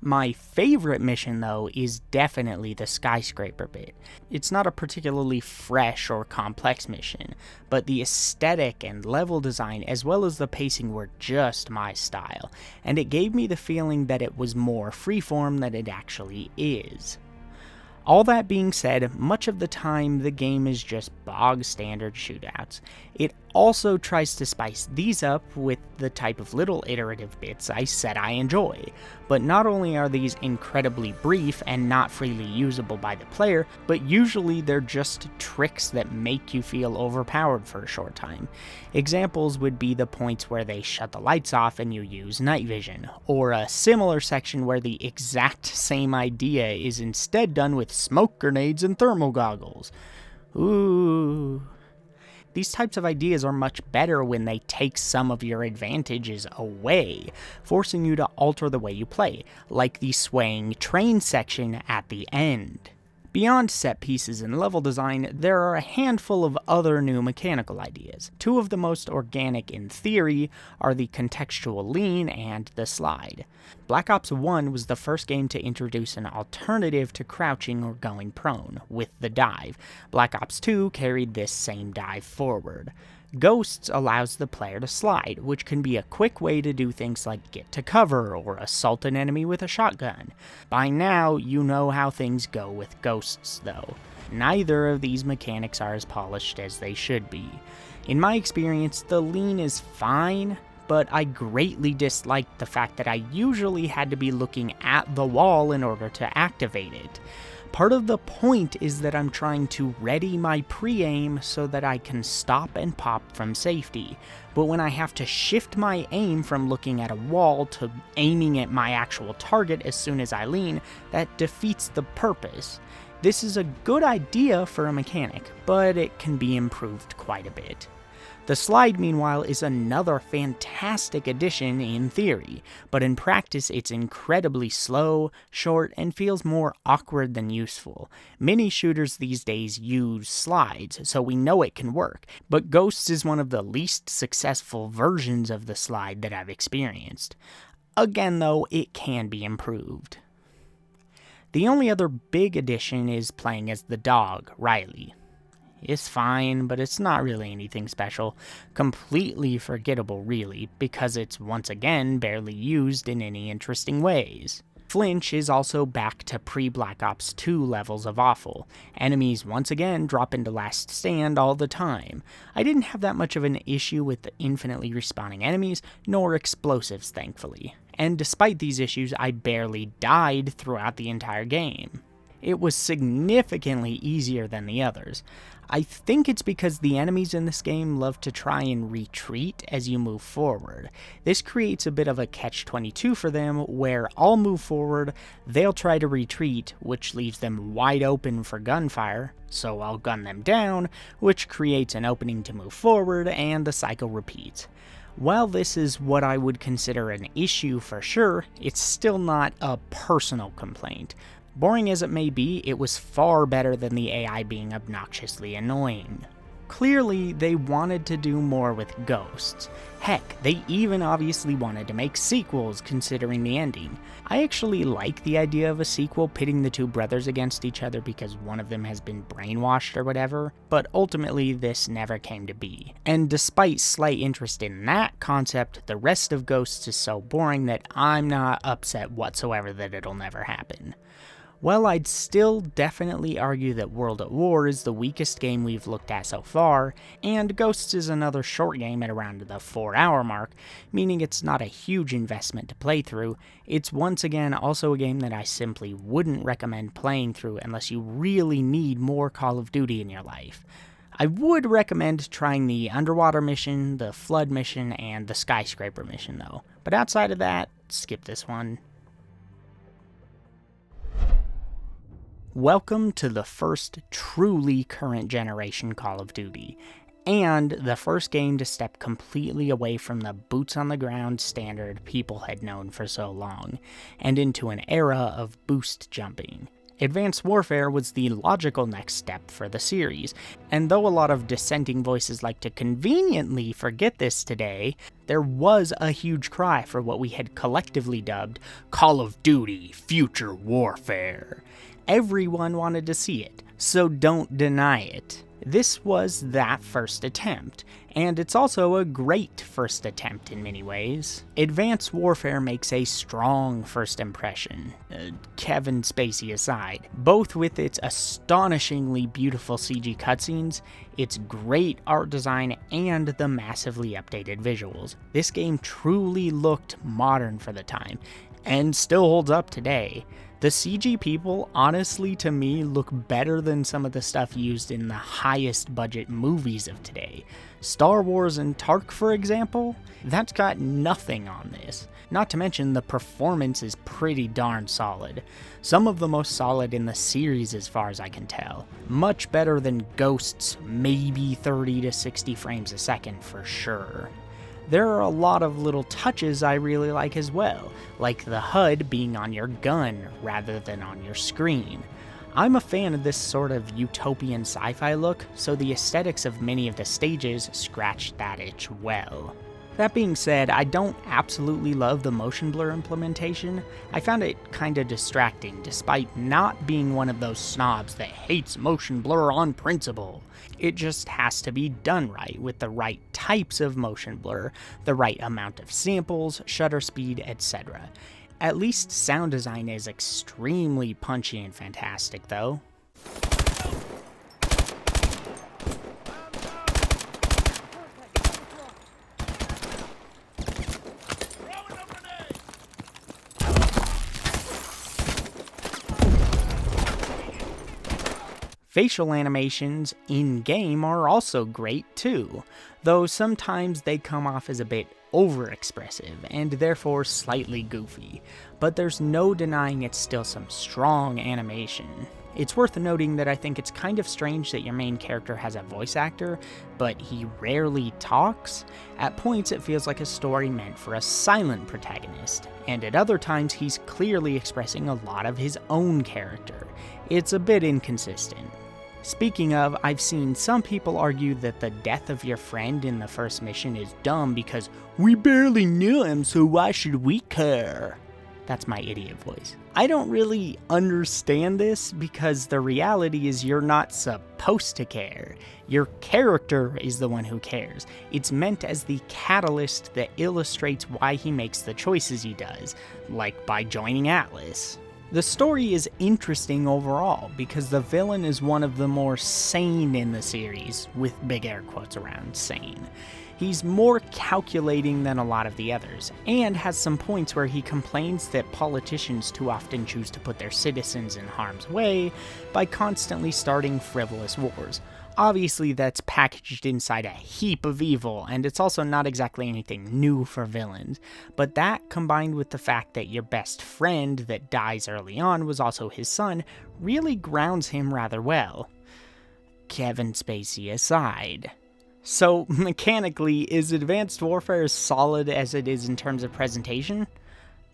My favorite mission, though, is definitely the skyscraper bit. It's not a particularly fresh or complex mission, but the aesthetic and level design as well as the pacing were just my style, and it gave me the feeling that it was more freeform than it actually is. All that being said, much of the time the game is just bog standard shootouts. It also tries to spice these up with the type of little iterative bits I said I enjoy, but not only are these incredibly brief and not freely usable by the player, but usually they're just tricks that make you feel overpowered for a short time. Examples would be the points where they shut the lights off and you use night vision, or a similar section where the exact same idea is instead done with smoke grenades and thermal goggles. Ooh. These types of ideas are much better when they take some of your advantages away, forcing you to alter the way you play, like the swaying train section at the end. Beyond set pieces and level design, there are a handful of other new mechanical ideas. Two of the most organic in theory are the contextual lean and the slide. Black Ops 1 was the first game to introduce an alternative to crouching or going prone, with the dive. Black Ops 2 carried this same dive forward. Ghosts allows the player to slide, which can be a quick way to do things like get to cover or assault an enemy with a shotgun. By now, you know how things go with ghosts though. Neither of these mechanics are as polished as they should be. In my experience, the lean is fine, but I greatly disliked the fact that I usually had to be looking at the wall in order to activate it. Part of the point is that I'm trying to ready my pre-aim so that I can stop and pop from safety, but when I have to shift my aim from looking at a wall to aiming at my actual target as soon as I lean, that defeats the purpose. This is a good idea for a mechanic, but it can be improved quite a bit. The slide, meanwhile, is another fantastic addition in theory, but in practice it's incredibly slow, short, and feels more awkward than useful. Many shooters these days use slides, so we know it can work, but Ghosts is one of the least successful versions of the slide that I've experienced. Again, though, it can be improved. The only other big addition is playing as the dog, Riley. It's fine, but it's not really anything special. Completely forgettable, really, because it's once again barely used in any interesting ways. Flinch is also back to pre-Black Ops 2 levels of awful. Enemies once again drop into Last Stand all the time. I didn't have that much of an issue with the infinitely respawning enemies, nor explosives, thankfully. And despite these issues, I barely died throughout the entire game. It was significantly easier than the others. I think it's because the enemies in this game love to try and retreat as you move forward. This creates a bit of a catch-22 for them, where I'll move forward, they'll try to retreat, which leaves them wide open for gunfire, so I'll gun them down, which creates an opening to move forward, and the cycle repeats. While this is what I would consider an issue for sure, it's still not a personal complaint. Boring as it may be, it was far better than the AI being obnoxiously annoying. Clearly, they wanted to do more with Ghosts. Heck, they even obviously wanted to make sequels considering the ending. I actually like the idea of a sequel pitting the two brothers against each other because one of them has been brainwashed or whatever, but ultimately this never came to be. And despite slight interest in that concept, the rest of Ghosts is so boring that I'm not upset whatsoever that it'll never happen. Well, I'd still definitely argue that World at War is the weakest game we've looked at so far, and Ghosts is another short game at around the 4-hour mark, meaning it's not a huge investment to play through. It's once again also a game that I simply wouldn't recommend playing through unless you really need more Call of Duty in your life. I would recommend trying the underwater mission, the flood mission, and the skyscraper mission though, but outside of that, skip this one. Welcome to the first truly current generation Call of Duty, and the first game to step completely away from the boots on the ground standard people had known for so long, and into an era of boost jumping. Advanced Warfare was the logical next step for the series, and though a lot of dissenting voices like to conveniently forget this today, there was a huge cry for what we had collectively dubbed Call of Duty Future Warfare. Everyone wanted to see it, so don't deny it. This was that first attempt, and it's also a great first attempt in many ways. Advanced Warfare makes a strong first impression, Kevin Spacey aside, both with its astonishingly beautiful CG cutscenes, its great art design, and the massively updated visuals. This game truly looked modern for the time, and still holds up today. The CG people, honestly, to me, look better than some of the stuff used in the highest budget movies of today. Star Wars and Tark, for example, that's got nothing on this. Not to mention the performance is pretty darn solid. Some of the most solid in the series as far as I can tell. Much better than Ghost's maybe 30 to 60 frames a second for sure. There are a lot of little touches I really like as well, like the HUD being on your gun rather than on your screen. I'm a fan of this sort of utopian sci-fi look, so the aesthetics of many of the stages scratched that itch well. That being said, I don't absolutely love the motion blur implementation. I found it kinda distracting, despite not being one of those snobs that hates motion blur on principle. It just has to be done right, with the right types of motion blur, the right amount of samples, shutter speed, etc. At least sound design is extremely punchy and fantastic though. Facial animations in-game are also great too, though sometimes they come off as a bit overexpressive and therefore slightly goofy, but there's no denying it's still some strong animation. It's worth noting that I think it's kind of strange that your main character has a voice actor, but he rarely talks. At points it feels like a story meant for a silent protagonist, and at other times he's clearly expressing a lot of his own character. It's a bit inconsistent. Speaking of, I've seen some people argue that the death of your friend in the first mission is dumb because we barely knew him, so why should we care? That's my idiot voice. I don't really understand this because the reality is you're not supposed to care. Your character is the one who cares. It's meant as the catalyst that illustrates why he makes the choices he does, like by joining Atlas. The story is interesting overall because the villain is one of the more sane in the series, with big air quotes around sane. He's more calculating than a lot of the others, and has some points where he complains that politicians too often choose to put their citizens in harm's way by constantly starting frivolous wars. Obviously that's packaged inside a heap of evil, and it's also not exactly anything new for villains, but that combined with the fact that your best friend that dies early on was also his son really grounds him rather well. Kevin Spacey aside. So, mechanically, is Advanced Warfare as solid as it is in terms of presentation?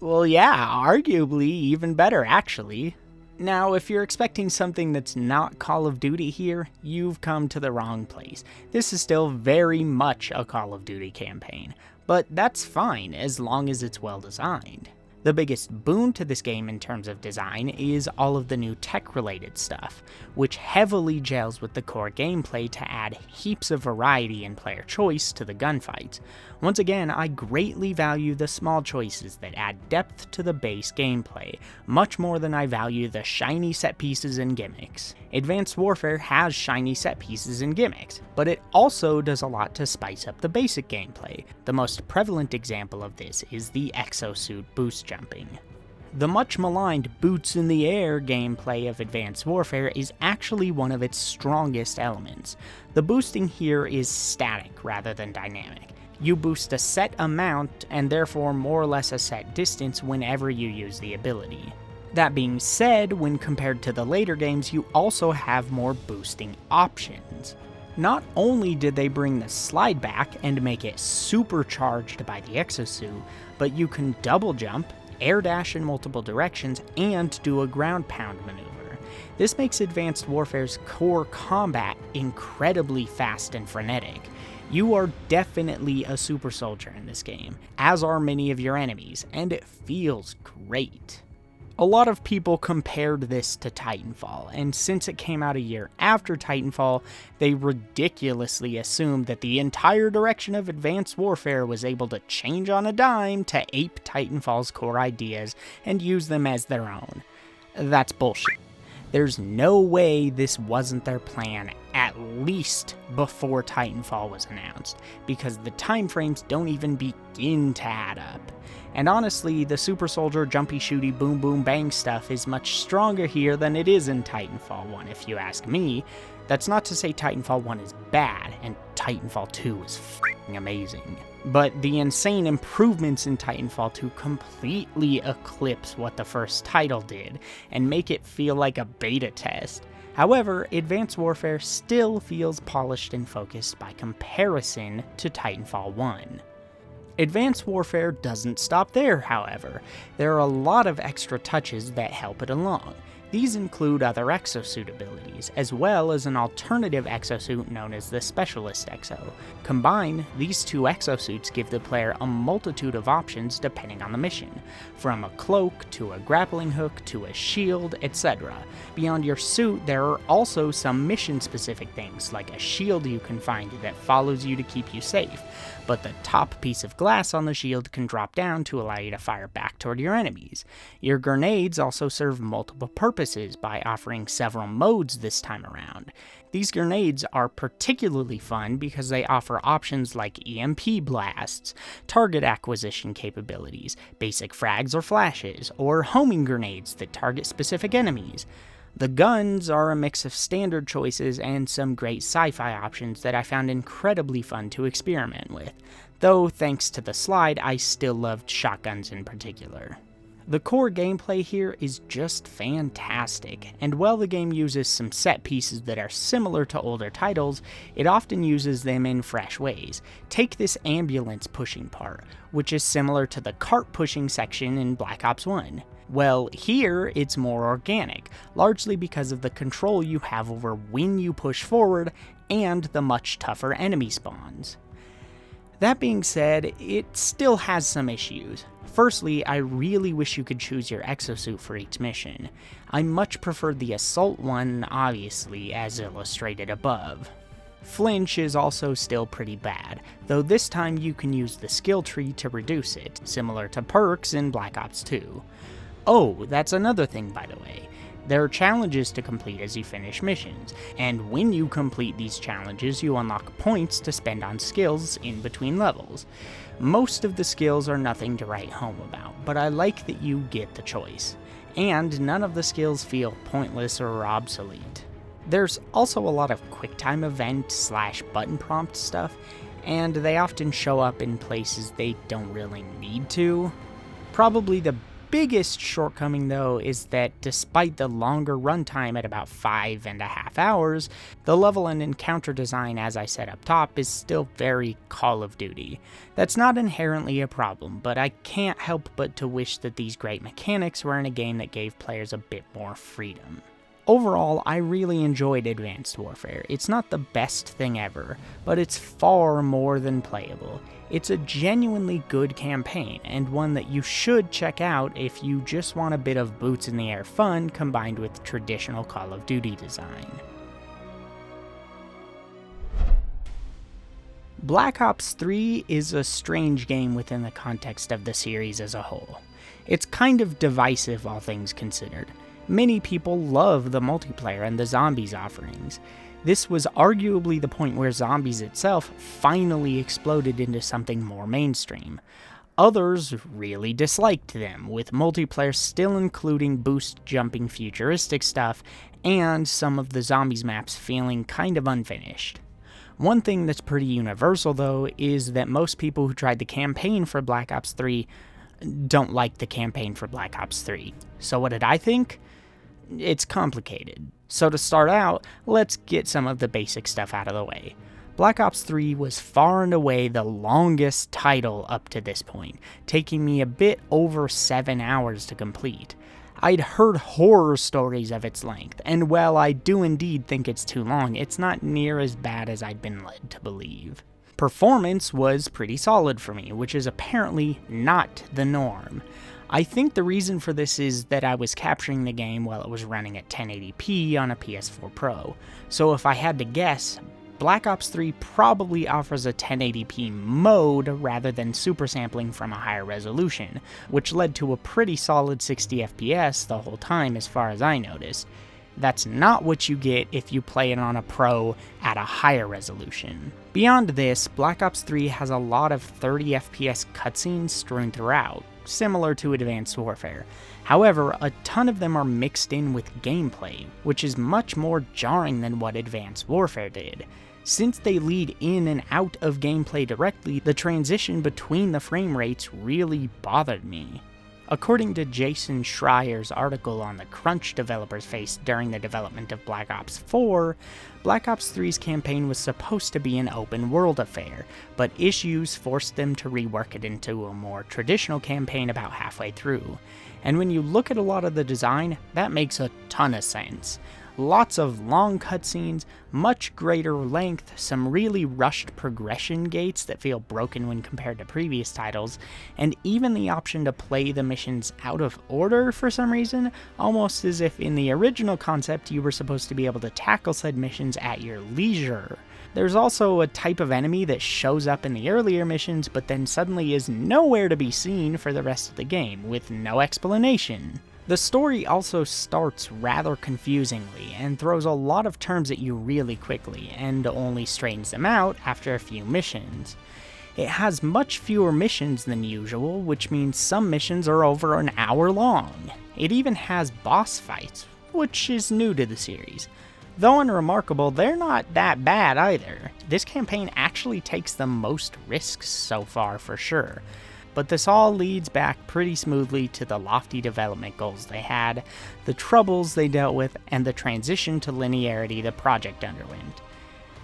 Well, yeah, arguably even better, actually. Now, if you're expecting something that's not Call of Duty here, you've come to the wrong place. This is still very much a Call of Duty campaign, but that's fine as long as it's well designed. The biggest boon to this game in terms of design is all of the new tech-related stuff, which heavily gels with the core gameplay to add heaps of variety and player choice to the gunfights. Once again, I greatly value the small choices that add depth to the base gameplay, much more than I value the shiny set pieces and gimmicks. Advanced Warfare has shiny set pieces and gimmicks, but it also does a lot to spice up the basic gameplay. The most prevalent example of this is the exosuit boost jumping. The much maligned boots in the air gameplay of Advanced Warfare is actually one of its strongest elements. The boosting here is static rather than dynamic. You boost a set amount and therefore more or less a set distance whenever you use the ability. That being said, when compared to the later games, you also have more boosting options. Not only did they bring the slide back and make it supercharged by the exosuit, but you can double jump, air dash in multiple directions, and do a ground pound maneuver. This makes Advanced Warfare's core combat incredibly fast and frenetic. You are definitely a super soldier in this game, as are many of your enemies, and it feels great. A lot of people compared this to Titanfall, and since it came out a year after Titanfall, they ridiculously assumed that the entire direction of Advanced Warfare was able to change on a dime to ape Titanfall's core ideas and use them as their own. That's bullshit. There's no way this wasn't their plan, at least before Titanfall was announced, because the timeframes don't even begin to add up. And honestly, the super soldier jumpy shooty boom boom bang stuff is much stronger here than it is in Titanfall 1 if you ask me. That's not to say Titanfall 1 is bad, and Titanfall 2 is f***ing amazing. But the insane improvements in Titanfall 2 completely eclipse what the first title did, and make it feel like a beta test. However, Advanced Warfare still feels polished and focused by comparison to Titanfall 1. Advanced Warfare doesn't stop there, however. There are a lot of extra touches that help it along. These include other exosuit abilities, as well as an alternative exosuit known as the Specialist Exo. Combined, these two exosuits give the player a multitude of options depending on the mission, from a cloak to a grappling hook to a shield, etc. Beyond your suit, there are also some mission-specific things, like a shield you can find that follows you to keep you safe, but the top piece of glass on the shield can drop down to allow you to fire back toward your enemies. Your grenades also serve multiple purposes by offering several modes this time around. These grenades are particularly fun because they offer options like EMP blasts, target acquisition capabilities, basic frags or flashes, or homing grenades that target specific enemies. The guns are a mix of standard choices and some great sci-fi options that I found incredibly fun to experiment with, though thanks to the slide I still loved shotguns in particular. The core gameplay here is just fantastic, and while the game uses some set pieces that are similar to older titles, it often uses them in fresh ways. Take this ambulance pushing part, which is similar to the cart pushing section in Black Ops 1. Well, here it's more organic, largely because of the control you have over when you push forward and the much tougher enemy spawns. That being said, it still has some issues. Firstly, I really wish you could choose your exosuit for each mission. I much prefer the assault one, obviously, as illustrated above. Flinch is also still pretty bad, though this time you can use the skill tree to reduce it, similar to perks in Black Ops 2. Oh, that's another thing by the way. There are challenges to complete as you finish missions, and when you complete these challenges you unlock points to spend on skills in between levels. Most of the skills are nothing to write home about, but I like that you get the choice, and none of the skills feel pointless or obsolete. There's also a lot of QuickTime event / button prompt stuff, and they often show up in places they don't really need to. Probably the biggest shortcoming though is that despite the longer runtime at about 5.5 hours, the level and encounter design, as I said up top, is still very Call of Duty. That's not inherently a problem, but I can't help but to wish that these great mechanics were in a game that gave players a bit more freedom. Overall, I really enjoyed Advanced Warfare. It's not the best thing ever, but it's far more than playable. It's a genuinely good campaign, and one that you should check out if you just want a bit of boots in the air fun combined with traditional Call of Duty design. Black Ops 3 is a strange game within the context of the series as a whole. It's kind of divisive, all things considered. Many people love the multiplayer and the zombies offerings. This was arguably the point where zombies itself finally exploded into something more mainstream. Others really disliked them, with multiplayer still including boost jumping futuristic stuff, and some of the zombies maps feeling kind of unfinished. One thing that's pretty universal though is that most people who tried the campaign for Black Ops 3 don't like the campaign for Black Ops 3. So what did I think? It's complicated. So to start out, let's get some of the basic stuff out of the way. Black Ops 3 was far and away the longest title up to this point, taking me a bit over 7 hours to complete. I'd heard horror stories of its length, and while I do indeed think it's too long, it's not near as bad as I'd been led to believe. Performance was pretty solid for me, which is apparently not the norm. I think the reason for this is that I was capturing the game while it was running at 1080p on a PS4 Pro, so if I had to guess, Black Ops 3 probably offers a 1080p mode rather than super sampling from a higher resolution, which led to a pretty solid 60 FPS the whole time as far as I noticed. That's not what you get if you play it on a Pro at a higher resolution. Beyond this, Black Ops 3 has a lot of 30 FPS cutscenes strewn throughout, similar to Advanced Warfare. However, a ton of them are mixed in with gameplay, which is much more jarring than what Advanced Warfare did. Since they lead in and out of gameplay directly, the transition between the frame rates really bothered me. According to Jason Schreier's article on the crunch developers faced during the development of Black Ops 4, Black Ops 3's campaign was supposed to be an open-world affair, but issues forced them to rework it into a more traditional campaign about halfway through. And when you look at a lot of the design, that makes a ton of sense. Lots of long cutscenes, much greater length, some really rushed progression gates that feel broken when compared to previous titles, and even the option to play the missions out of order for some reason, almost as if in the original concept you were supposed to be able to tackle said missions at your leisure. There's also a type of enemy that shows up in the earlier missions but then suddenly is nowhere to be seen for the rest of the game, with no explanation. The story also starts rather confusingly and throws a lot of terms at you really quickly, and only straightens them out after a few missions. It has much fewer missions than usual, which means some missions are over an hour long. It even has boss fights, which is new to the series. Though unremarkable, they're not that bad either. This campaign actually takes the most risks so far for sure. But this all leads back pretty smoothly to the lofty development goals they had, the troubles they dealt with, and the transition to linearity the project underwent.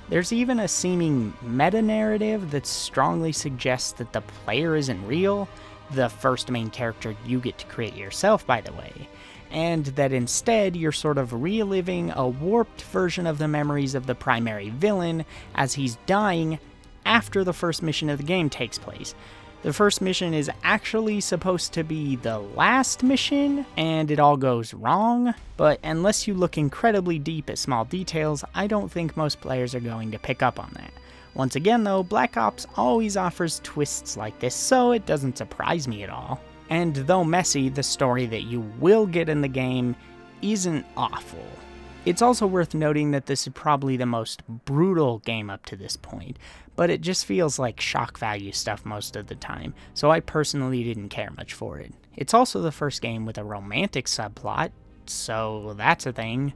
There's even a seeming meta-narrative that strongly suggests that the player isn't real, the first main character you get to create yourself, by the way, and that instead you're sort of reliving a warped version of the memories of the primary villain as he's dying after the first mission of the game takes place. The first mission is actually supposed to be the last mission, and it all goes wrong, but unless you look incredibly deep at small details, I don't think most players are going to pick up on that. Once again though, Black Ops always offers twists like this, so it doesn't surprise me at all. And though messy, the story that you will get in the game isn't awful. It's also worth noting that this is probably the most brutal game up to this point, but it just feels like shock value stuff most of the time, so I personally didn't care much for it. It's also the first game with a romantic subplot, so that's a thing.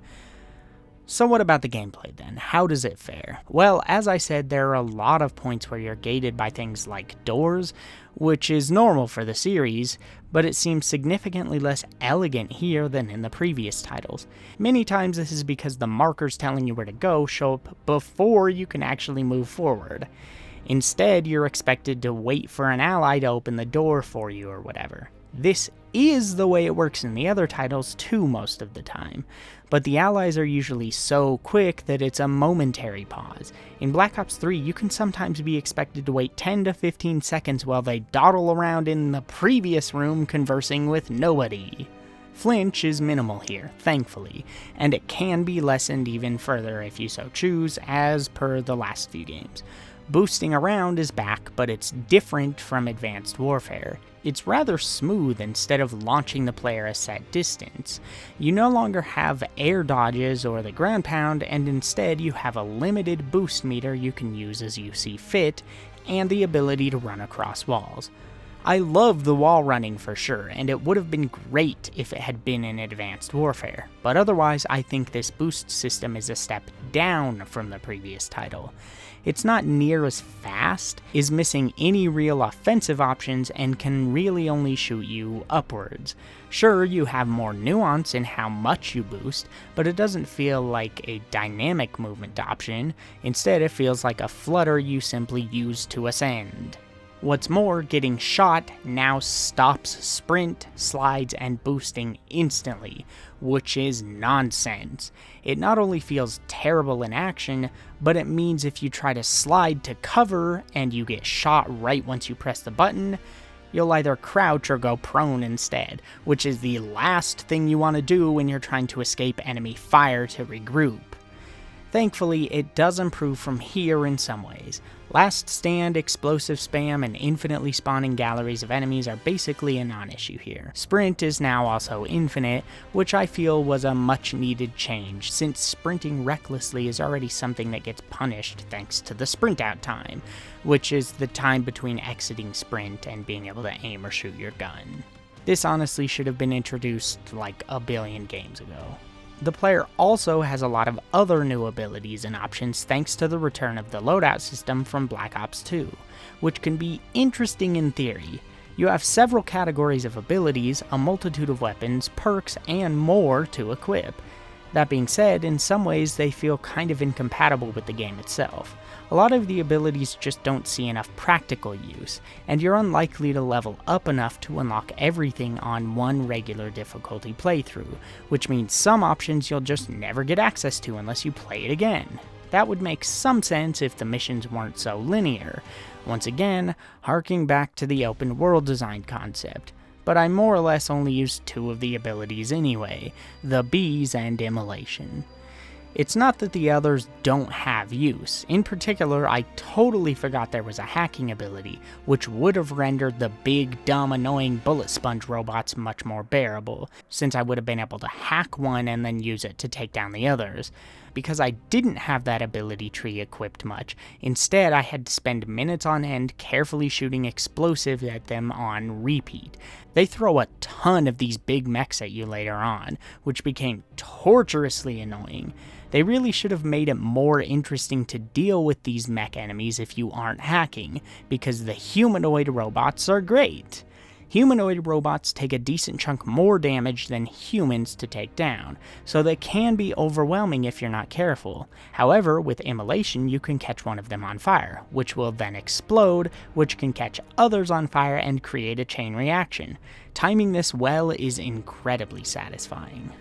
So what about the gameplay then? How does it fare? Well, as I said, there are a lot of points where you're gated by things like doors, which is normal for the series, but it seems significantly less elegant here than in the previous titles. Many times this is because the markers telling you where to go show up before you can actually move forward. Instead, you're expected to wait for an ally to open the door for you or whatever. This is the way it works in the other titles too most of the time, but the allies are usually so quick that it's a momentary pause. In Black Ops 3, you can sometimes be expected to wait 10 to 15 seconds while they dawdle around in the previous room conversing with nobody. Flinch is minimal here, thankfully, and it can be lessened even further if you so choose, as per the last few games. Boosting around is back, but it's different from Advanced Warfare. It's rather smooth instead of launching the player a set distance. You no longer have air dodges or the ground pound, and instead you have a limited boost meter you can use as you see fit, and the ability to run across walls. I love the wall running for sure, and it would have been great if it had been in Advanced Warfare, but otherwise I think this boost system is a step down from the previous title. It's not near as fast, is missing any real offensive options, and can really only shoot you upwards. Sure, you have more nuance in how much you boost, but it doesn't feel like a dynamic movement option. Instead, it feels like a flutter you simply use to ascend. What's more, getting shot now stops sprint, slides, and boosting instantly, which is nonsense. It not only feels terrible in action, but it means if you try to slide to cover and you get shot right once you press the button, you'll either crouch or go prone instead, which is the last thing you want to do when you're trying to escape enemy fire to regroup. Thankfully, it does improve from here in some ways. Last stand, explosive spam, and infinitely spawning galleries of enemies are basically a non-issue here. Sprint is now also infinite, which I feel was a much-needed change, since sprinting recklessly is already something that gets punished thanks to the sprint out time, which is the time between exiting sprint and being able to aim or shoot your gun. This honestly should have been introduced like a billion games ago. The player also has a lot of other new abilities and options thanks to the return of the loadout system from Black Ops 2, which can be interesting in theory. You have several categories of abilities, a multitude of weapons, perks, and more to equip. That being said, in some ways they feel kind of incompatible with the game itself. A lot of the abilities just don't see enough practical use, and you're unlikely to level up enough to unlock everything on one regular difficulty playthrough, which means some options you'll just never get access to unless you play it again. That would make some sense if the missions weren't so linear, once again, harking back to the open world design concept. But I more or less only used 2 of the abilities anyway, the bees and immolation. It's not that the others don't have use. In particular, I totally forgot there was a hacking ability, which would have rendered the big, dumb, annoying bullet sponge robots much more bearable, since I would have been able to hack one and then use it to take down the others. Because I didn't have that ability tree equipped much, instead I had to spend minutes on end carefully shooting explosives at them on repeat. They throw a ton of these big mechs at you later on, which became torturously annoying. They really should have made it more interesting to deal with these mech enemies if you aren't hacking, because the humanoid robots are great. Humanoid robots take a decent chunk more damage than humans to take down, so they can be overwhelming if you're not careful. However, with immolation you can catch one of them on fire, which will then explode, which can catch others on fire and create a chain reaction. Timing this well is incredibly satisfying.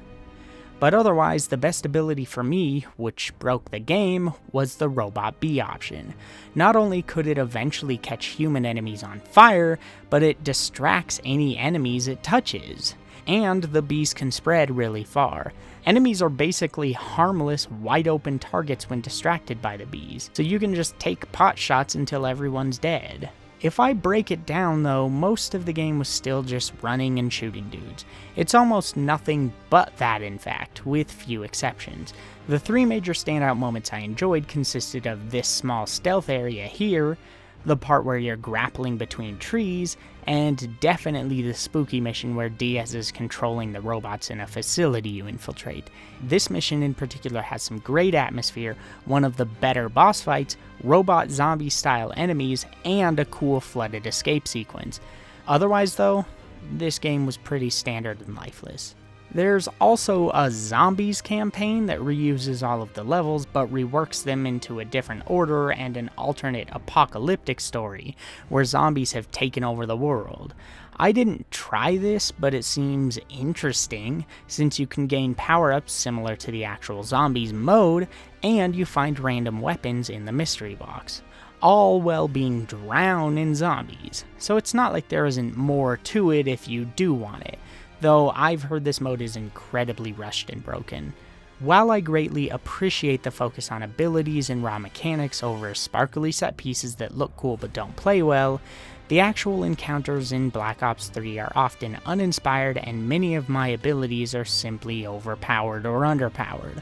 But otherwise, the best ability for me, which broke the game, was the Robot Bee option. Not only could it eventually catch human enemies on fire, but it distracts any enemies it touches. And the bees can spread really far. Enemies are basically harmless, wide open targets when distracted by the bees, so you can just take pot shots until everyone's dead. If I break it down though, most of the game was still just running and shooting dudes. It's almost nothing but that in fact, with few exceptions. The 3 major standout moments I enjoyed consisted of this small stealth area here, the part where you're grappling between trees, and definitely the spooky mission where Diaz is controlling the robots in a facility you infiltrate. This mission in particular has some great atmosphere, one of the better boss fights, robot zombie style enemies, and a cool flooded escape sequence. Otherwise though, this game was pretty standard and lifeless. There's also a zombies campaign that reuses all of the levels but reworks them into a different order and an alternate apocalyptic story where zombies have taken over the world. I didn't try this, but it seems interesting since you can gain power-ups similar to the actual zombies mode and you find random weapons in the mystery box, all while being drowned in zombies. So it's not like there isn't more to it if you do want it. Though I've heard this mode is incredibly rushed and broken. While I greatly appreciate the focus on abilities and raw mechanics over sparkly set pieces that look cool but don't play well, the actual encounters in Black Ops 3 are often uninspired and many of my abilities are simply overpowered or underpowered.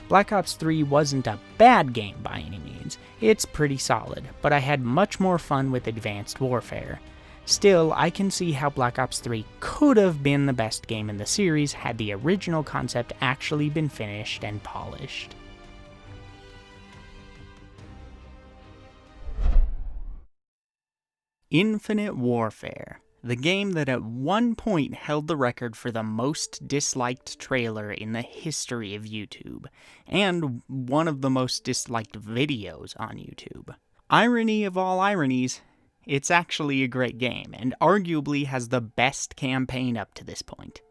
Black Ops 3 wasn't a bad game by any means, it's pretty solid, but I had much more fun with Advanced Warfare. Still, I can see how Black Ops 3 could have been the best game in the series had the original concept actually been finished and polished. Infinite Warfare, the game that at one point held the record for the most disliked trailer in the history of YouTube, and one of the most disliked videos on YouTube. Irony of all ironies, it's actually a great game, and arguably has the best campaign up to this point.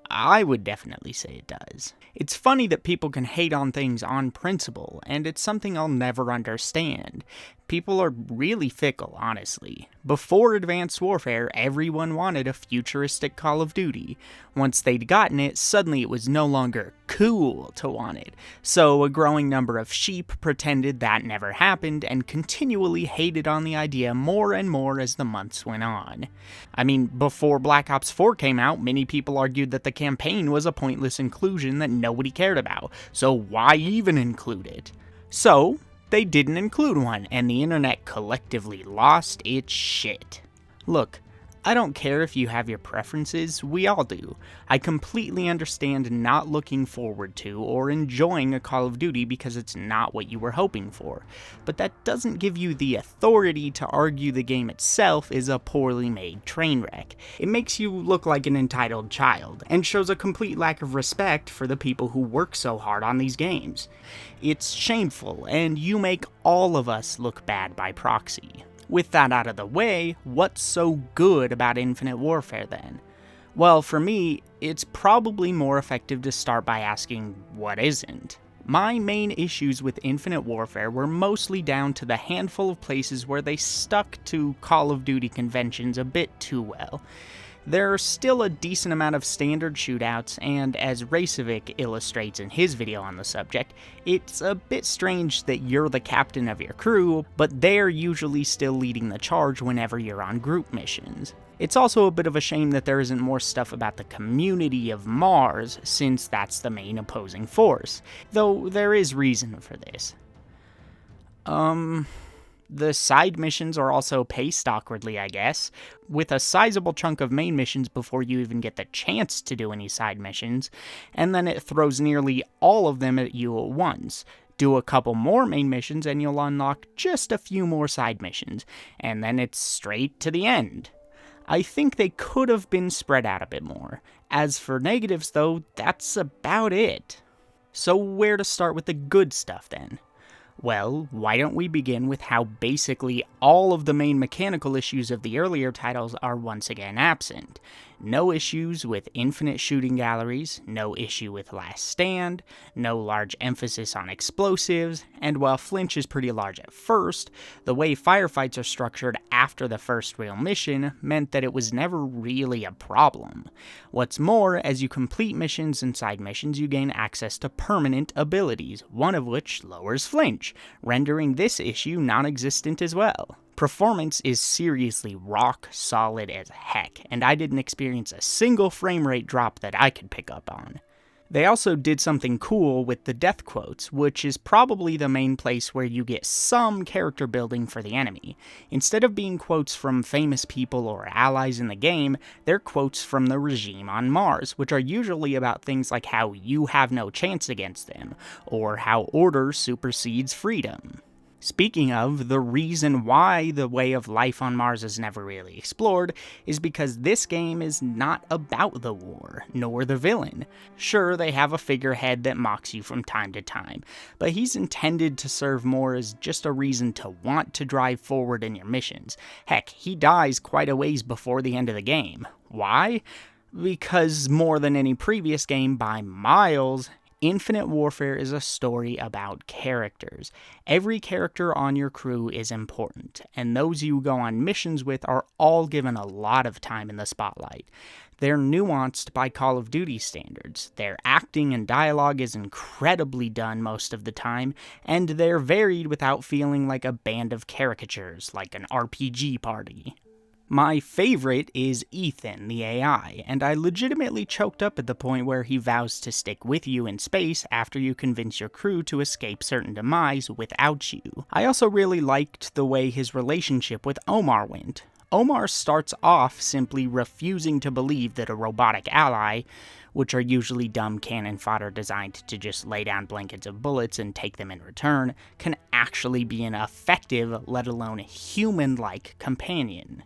I would definitely say it does. It's funny that people can hate on things on principle, and it's something I'll never understand. People are really fickle, honestly. Before Advanced Warfare, everyone wanted a futuristic Call of Duty. Once they'd gotten it, suddenly it was no longer cool to want it. So a growing number of sheep pretended that never happened and continually hated on the idea more and more as the months went on. I mean, before Black Ops 4 came out, many people argued that the campaign was a pointless inclusion that nobody cared about, so why even include it? So they didn't include one, and the internet collectively lost its shit. Look, I don't care if you have your preferences, we all do. I completely understand not looking forward to or enjoying a Call of Duty because it's not what you were hoping for, but that doesn't give you the authority to argue the game itself is a poorly made train wreck. It makes you look like an entitled child, and shows a complete lack of respect for the people who work so hard on these games. It's shameful, and you make all of us look bad by proxy. With that out of the way, what's so good about Infinite Warfare then? Well, for me, it's probably more effective to start by asking what isn't. My main issues with Infinite Warfare were mostly down to the handful of places where they stuck to Call of Duty conventions a bit too well. There's still a decent amount of standard shootouts, and as Racevic illustrates in his video on the subject, it's a bit strange that you're the captain of your crew, but they're usually still leading the charge whenever you're on group missions. It's also a bit of a shame that there isn't more stuff about the community of Mars, since that's the main opposing force, though there is reason for this. The side missions are also paced awkwardly, I guess, with a sizable chunk of main missions before you even get the chance to do any side missions, and then it throws nearly all of them at you at once. Do a couple more main missions and you'll unlock just a few more side missions, and then it's straight to the end. I think they could have been spread out a bit more. As for negatives though, that's about it. So where to start with the good stuff then? Well, why don't we begin with how basically all of the main mechanical issues of the earlier titles are once again absent. No issues with infinite shooting galleries, no issue with Last Stand, no large emphasis on explosives, and while flinch is pretty large at first, the way firefights are structured after the first real mission meant that it was never really a problem. What's more, as you complete missions and side missions, you gain access to permanent abilities, one of which lowers flinch, rendering this issue non-existent as well. Performance is seriously rock solid as heck, and I didn't experience a single frame rate drop that I could pick up on. They also did something cool with the death quotes, which is probably the main place where you get some character building for the enemy. Instead of being quotes from famous people or allies in the game, they're quotes from the regime on Mars, which are usually about things like how you have no chance against them, or how order supersedes freedom. Speaking of, the reason why the way of life on Mars is never really explored is because this game is not about the war, nor the villain. Sure, they have a figurehead that mocks you from time to time, but he's intended to serve more as just a reason to want to drive forward in your missions. Heck, he dies quite a ways before the end of the game. Why? Because more than any previous game by miles, Infinite Warfare is a story about characters. Every character on your crew is important, and those you go on missions with are all given a lot of time in the spotlight. They're nuanced by Call of Duty standards, their acting and dialogue is incredibly done most of the time, and they're varied without feeling like a band of caricatures, like an RPG party. My favorite is Ethan, the AI, and I legitimately choked up at the point where he vows to stick with you in space after you convince your crew to escape certain demise without you. I also really liked the way his relationship with Omar went. Omar starts off simply refusing to believe that a robotic ally, which are usually dumb cannon fodder designed to just lay down blankets of bullets and take them in return, can actually be an effective, let alone human-like companion.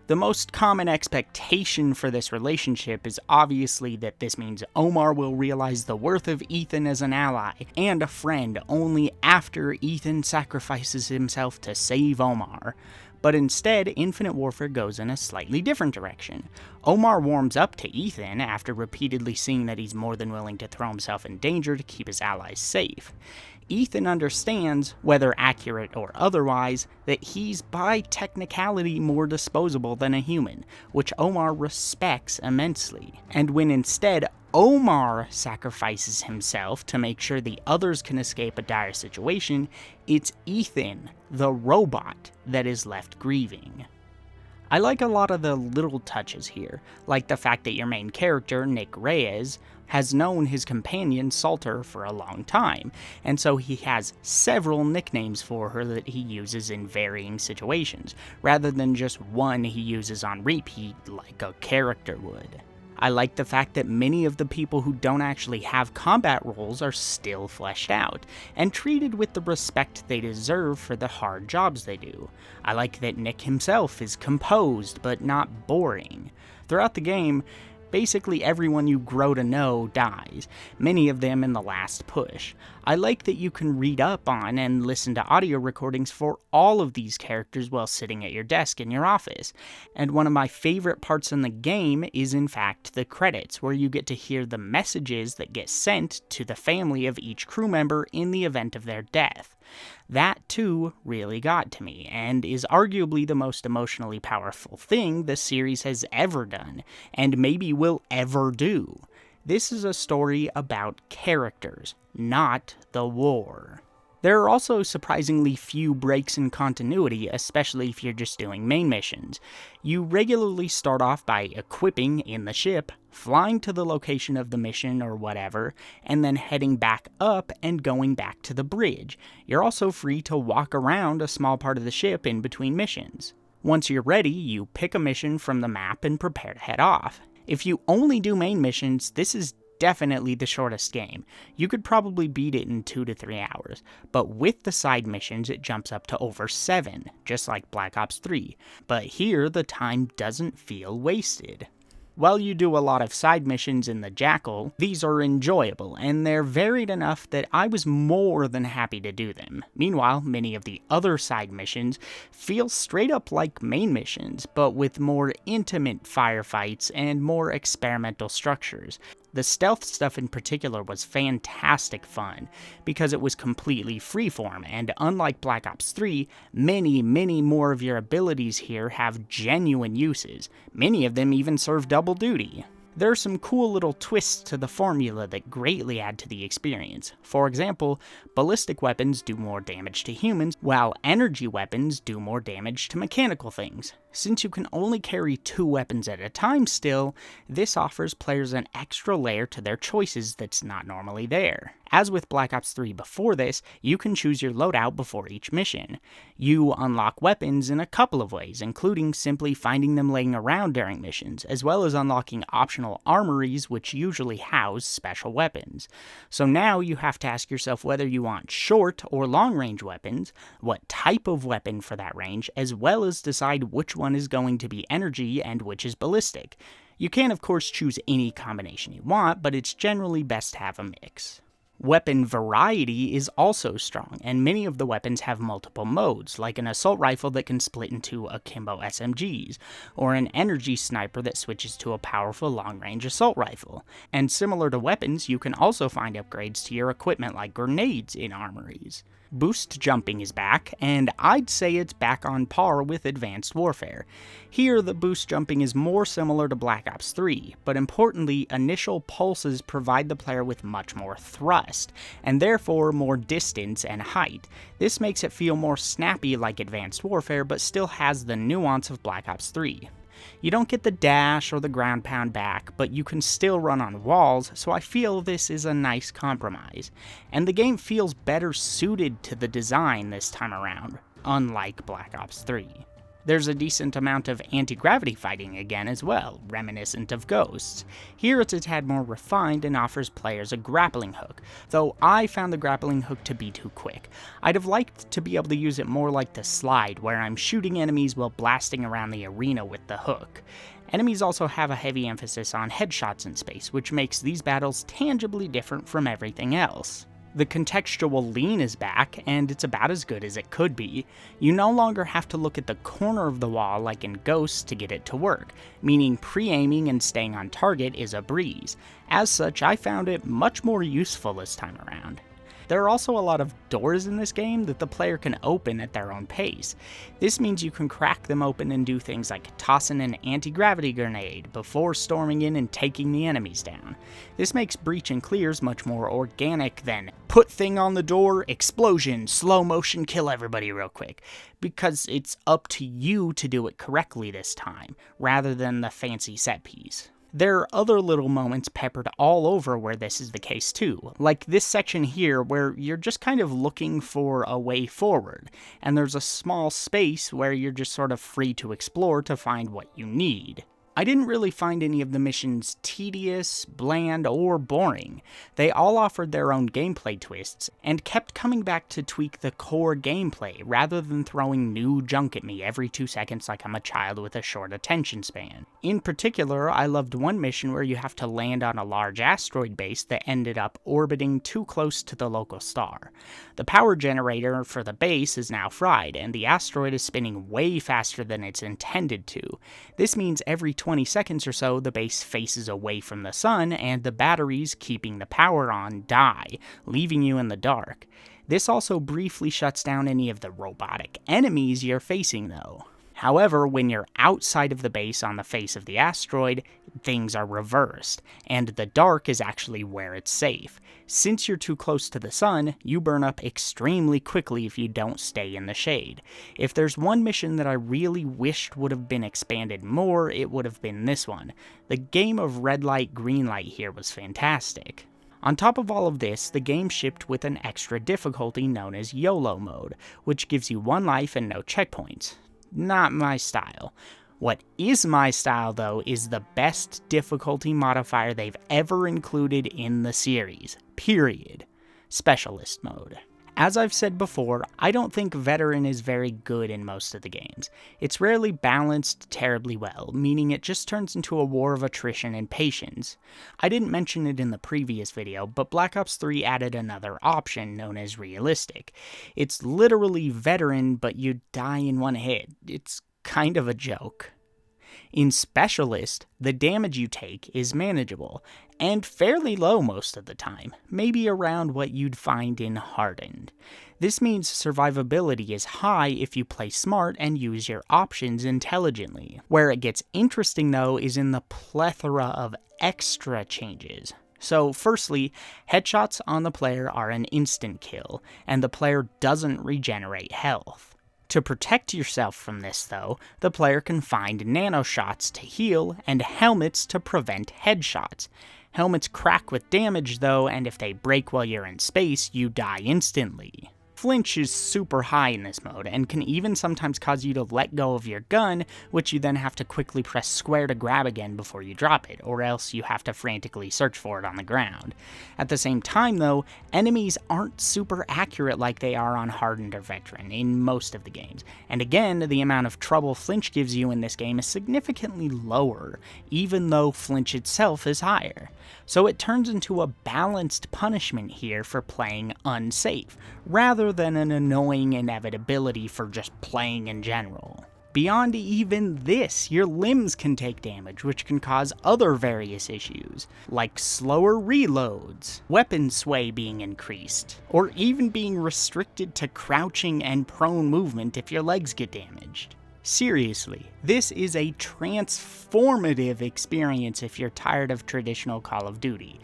The most common expectation for this relationship is obviously that this means Omar will realize the worth of Ethan as an ally and a friend only after Ethan sacrifices himself to save Omar. But instead, Infinite Warfare goes in a slightly different direction. Omar warms up to Ethan after repeatedly seeing that he's more than willing to throw himself in danger to keep his allies safe. Ethan understands, whether accurate or otherwise, that he's by technicality more disposable than a human, which Omar respects immensely. And when instead Omar sacrifices himself to make sure the others can escape a dire situation, it's Ethan, the robot, that is left grieving. I like a lot of the little touches here, like the fact that your main character, Nick Reyes, has known his companion Salter for a long time, and so he has several nicknames for her that he uses in varying situations, rather than just one he uses on repeat like a character would. I like the fact that many of the people who don't actually have combat roles are still fleshed out, and treated with the respect they deserve for the hard jobs they do. I like that Nick himself is composed, but not boring. Throughout the game, basically everyone you grow to know dies, many of them in the last push. I like that you can read up on and listen to audio recordings for all of these characters while sitting at your desk in your office. And one of my favorite parts in the game is in fact the credits, where you get to hear the messages that get sent to the family of each crew member in the event of their death. That too really got to me, and is arguably the most emotionally powerful thing the series has ever done, and maybe will ever do. This is a story about characters, not the war. There are also surprisingly few breaks in continuity, especially if you're just doing main missions. You regularly start off by equipping in the ship, flying to the location of the mission or whatever, and then heading back up and going back to the bridge. You're also free to walk around a small part of the ship in between missions. Once you're ready, you pick a mission from the map and prepare to head off. If you only do main missions, this is definitely the shortest game. You could probably beat it in 2 to 3 hours, but with the side missions it jumps up to over 7, just like Black Ops 3. But here the time doesn't feel wasted. While you do a lot of side missions in the Jackal, these are enjoyable, and they're varied enough that I was more than happy to do them. Meanwhile, many of the other side missions feel straight up like main missions, but with more intimate firefights and more experimental structures. The stealth stuff in particular was fantastic fun, because it was completely freeform, and unlike Black Ops 3, many more of your abilities here have genuine uses. Many of them even serve double duty. There are some cool little twists to the formula that greatly add to the experience. For example, ballistic weapons do more damage to humans, while energy weapons do more damage to mechanical things. Since you can only carry 2 weapons at a time still, this offers players an extra layer to their choices that's not normally there. As with Black Ops 3 before this, you can choose your loadout before each mission. You unlock weapons in a couple of ways, including simply finding them laying around during missions, as well as unlocking optional armories which usually house special weapons. So now you have to ask yourself whether you want short or long range weapons, what type of weapon for that range, as well as decide which one is going to be energy and which is ballistic. You can of course choose any combination you want, but it's generally best to have a mix. Weapon variety is also strong, and many of the weapons have multiple modes, like an assault rifle that can split into akimbo SMGs, or an energy sniper that switches to a powerful long-range assault rifle. And similar to weapons, you can also find upgrades to your equipment like grenades in armories. Boost jumping is back, and I'd say it's back on par with Advanced Warfare. Here, the boost jumping is more similar to Black Ops 3, but importantly, initial pulses provide the player with much more thrust, and therefore more distance and height. This makes it feel more snappy like Advanced Warfare, but still has the nuance of Black Ops 3. You don't get the dash or the ground pound back, but you can still run on walls, so I feel this is a nice compromise. And the game feels better suited to the design this time around, unlike Black Ops 3. There's a decent amount of anti-gravity fighting again as well, reminiscent of Ghosts. Here it's a tad more refined and offers players a grappling hook, though I found the grappling hook to be too quick. I'd have liked to be able to use it more like the slide, where I'm shooting enemies while blasting around the arena with the hook. Enemies also have a heavy emphasis on headshots in space, which makes these battles tangibly different from everything else. The contextual lean is back, and it's about as good as it could be. You no longer have to look at the corner of the wall like in Ghosts to get it to work, meaning pre-aiming and staying on target is a breeze. As such, I found it much more useful this time around. There are also a lot of doors in this game that the player can open at their own pace. This means you can crack them open and do things like tossing an anti-gravity grenade before storming in and taking the enemies down. This makes breach and clears much more organic than put thing on the door, explosion, slow motion, kill everybody real quick, because it's up to you to do it correctly this time, rather than the fancy set piece. There are other little moments peppered all over where this is the case too, like this section here where you're just kind of looking for a way forward, and there's a small space where you're just sort of free to explore to find what you need. I didn't really find any of the missions tedious, bland, or boring. They all offered their own gameplay twists, and kept coming back to tweak the core gameplay rather than throwing new junk at me every 2 seconds like I'm a child with a short attention span. In particular, I loved one mission where you have to land on a large asteroid base that ended up orbiting too close to the local star. The power generator for the base is now fried, and the asteroid is spinning way faster than it's intended to. This means every 20 seconds or so, the base faces away from the sun, and the batteries keeping the power on die, leaving you in the dark. This also briefly shuts down any of the robotic enemies you're facing though. However, when you're outside of the base on the face of the asteroid, things are reversed, and the dark is actually where it's safe. Since you're too close to the sun, you burn up extremely quickly if you don't stay in the shade. If there's one mission that I really wished would have been expanded more, it would have been this one. The game of red light, green light here was fantastic. On top of all of this, the game shipped with an extra difficulty known as YOLO mode, which gives you 1 life and no checkpoints. Not my style. What is my style, though, is the best difficulty modifier they've ever included in the series. Period. Specialist mode. As I've said before, I don't think Veteran is very good in most of the games. It's rarely balanced terribly well, meaning it just turns into a war of attrition and patience. I didn't mention it in the previous video, but Black Ops 3 added another option known as Realistic. It's literally Veteran, but you die in one hit. It's kind of a joke. In Specialist, the damage you take is manageable, and fairly low most of the time, maybe around what you'd find in Hardened. This means survivability is high if you play smart and use your options intelligently. Where it gets interesting though is in the plethora of extra changes. So firstly, headshots on the player are an instant kill, and the player doesn't regenerate health. To protect yourself from this though, the player can find nanoshots to heal and helmets to prevent headshots. Helmets crack with damage though, and if they break while you're in space, you die instantly. Flinch is super high in this mode, and can even sometimes cause you to let go of your gun, which you then have to quickly press square to grab again before you drop it, or else you have to frantically search for it on the ground. At the same time though, enemies aren't super accurate like they are on Hardened or Veteran in most of the games, and again, the amount of trouble Flinch gives you in this game is significantly lower, even though Flinch itself is higher. So it turns into a balanced punishment here for playing unsafe, rather than an annoying inevitability for just playing in general. Beyond even this, your limbs can take damage, which can cause other various issues, like slower reloads, weapon sway being increased, or even being restricted to crouching and prone movement if your legs get damaged. Seriously, this is a transformative experience if you're tired of traditional Call of Duty.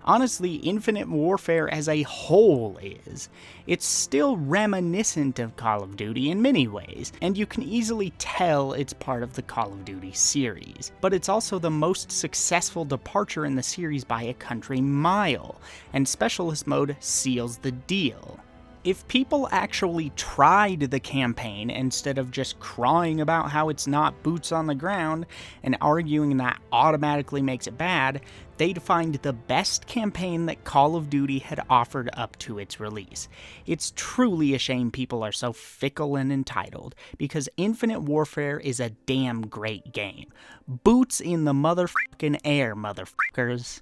Honestly, Infinite Warfare as a whole is. It's still reminiscent of Call of Duty in many ways, and you can easily tell it's part of the Call of Duty series. But it's also the most successful departure in the series by a country mile, and Specialist Mode seals the deal. If people actually tried the campaign instead of just crying about how it's not boots on the ground and arguing that automatically makes it bad, they'd find the best campaign that Call of Duty had offered up to its release. It's truly a shame people are so fickle and entitled, because Infinite Warfare is a damn great game. Boots in the motherfucking air, motherfuckers.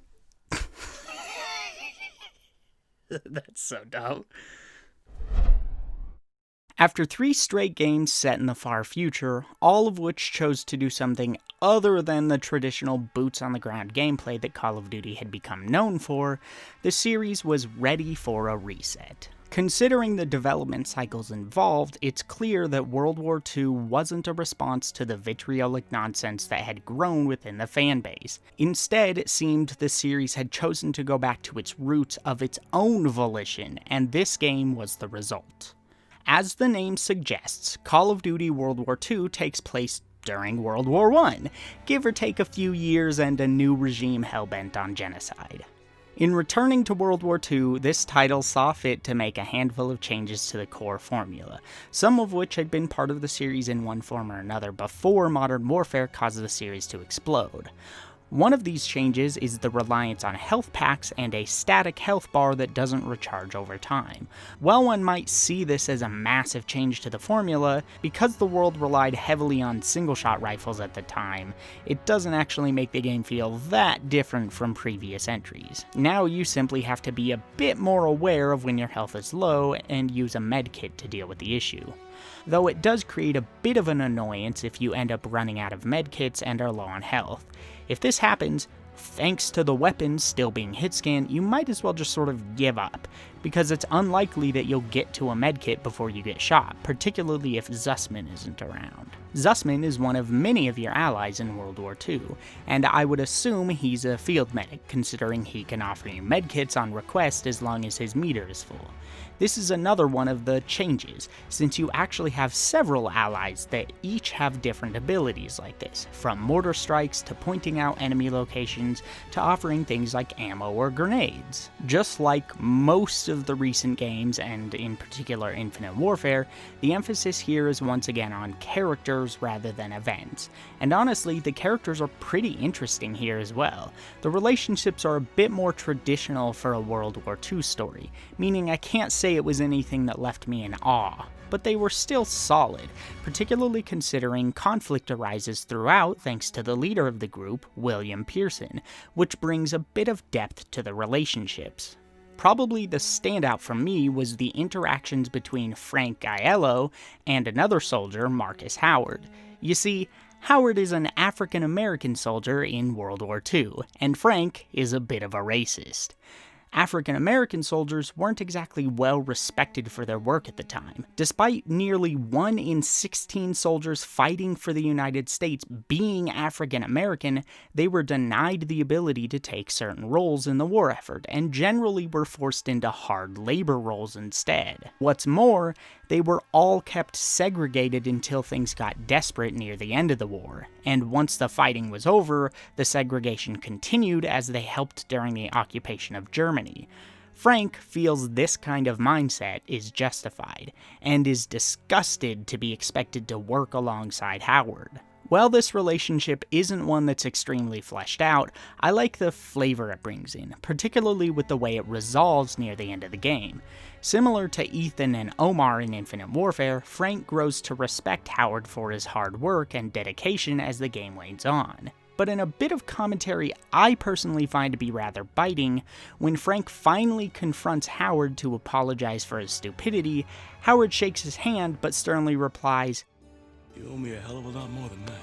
That's so dumb. After 3 straight games set in the far future, all of which chose to do something other than the traditional boots-on-the-ground gameplay that Call of Duty had become known for, the series was ready for a reset. Considering the development cycles involved, it's clear that World War II wasn't a response to the vitriolic nonsense that had grown within the fanbase. Instead, it seemed the series had chosen to go back to its roots of its own volition, and this game was the result. As the name suggests, Call of Duty World War II takes place during World War I, give or take a few years and a new regime hell-bent on genocide. In returning to World War II, this title saw fit to make a handful of changes to the core formula, some of which had been part of the series in one form or another before Modern Warfare caused the series to explode. One of these changes is the reliance on health packs and a static health bar that doesn't recharge over time. While one might see this as a massive change to the formula, because the world relied heavily on single-shot rifles at the time, it doesn't actually make the game feel that different from previous entries. Now you simply have to be a bit more aware of when your health is low and use a medkit to deal with the issue. Though it does create a bit of an annoyance if you end up running out of medkits and are low on health. If this happens, thanks to the weapons still being hit-scanned, you might as well just sort of give up, because it's unlikely that you'll get to a medkit before you get shot, particularly if Zussman isn't around. Zussman is one of many of your allies in World War II, and I would assume he's a field medic, considering he can offer you medkits on request as long as his meter is full. This is another one of the changes, since you actually have several allies that each have different abilities like this, from mortar strikes to pointing out enemy locations to offering things like ammo or grenades. Just like most of the recent games, and in particular Infinite Warfare, the emphasis here is once again on characters rather than events. And honestly, the characters are pretty interesting here as well. The relationships are a bit more traditional for a World War II story, meaning I can't say it was anything that left me in awe, but they were still solid, particularly considering conflict arises throughout thanks to the leader of the group, William Pearson, which brings a bit of depth to the relationships. Probably the standout for me was the interactions between Frank Aiello and another soldier, Marcus Howard. You see, Howard is an African-American soldier in World War II, and Frank is a bit of a racist. African-American soldiers weren't exactly well respected for their work at the time. Despite nearly 1 in 16 soldiers fighting for the United States being African-American, they were denied the ability to take certain roles in the war effort, and generally were forced into hard labor roles instead. What's more, they were all kept segregated until things got desperate near the end of the war, and once the fighting was over, the segregation continued as they helped during the occupation of Germany. Frank feels this kind of mindset is justified, and is disgusted to be expected to work alongside Howard. While this relationship isn't one that's extremely fleshed out, I like the flavor it brings in, particularly with the way it resolves near the end of the game. Similar to Ethan and Omar in Infinite Warfare, Frank grows to respect Howard for his hard work and dedication as the game wanes on. But in a bit of commentary I personally find to be rather biting, when Frank finally confronts Howard to apologize for his stupidity, Howard shakes his hand but sternly replies, "You owe me a hell of a lot more than that."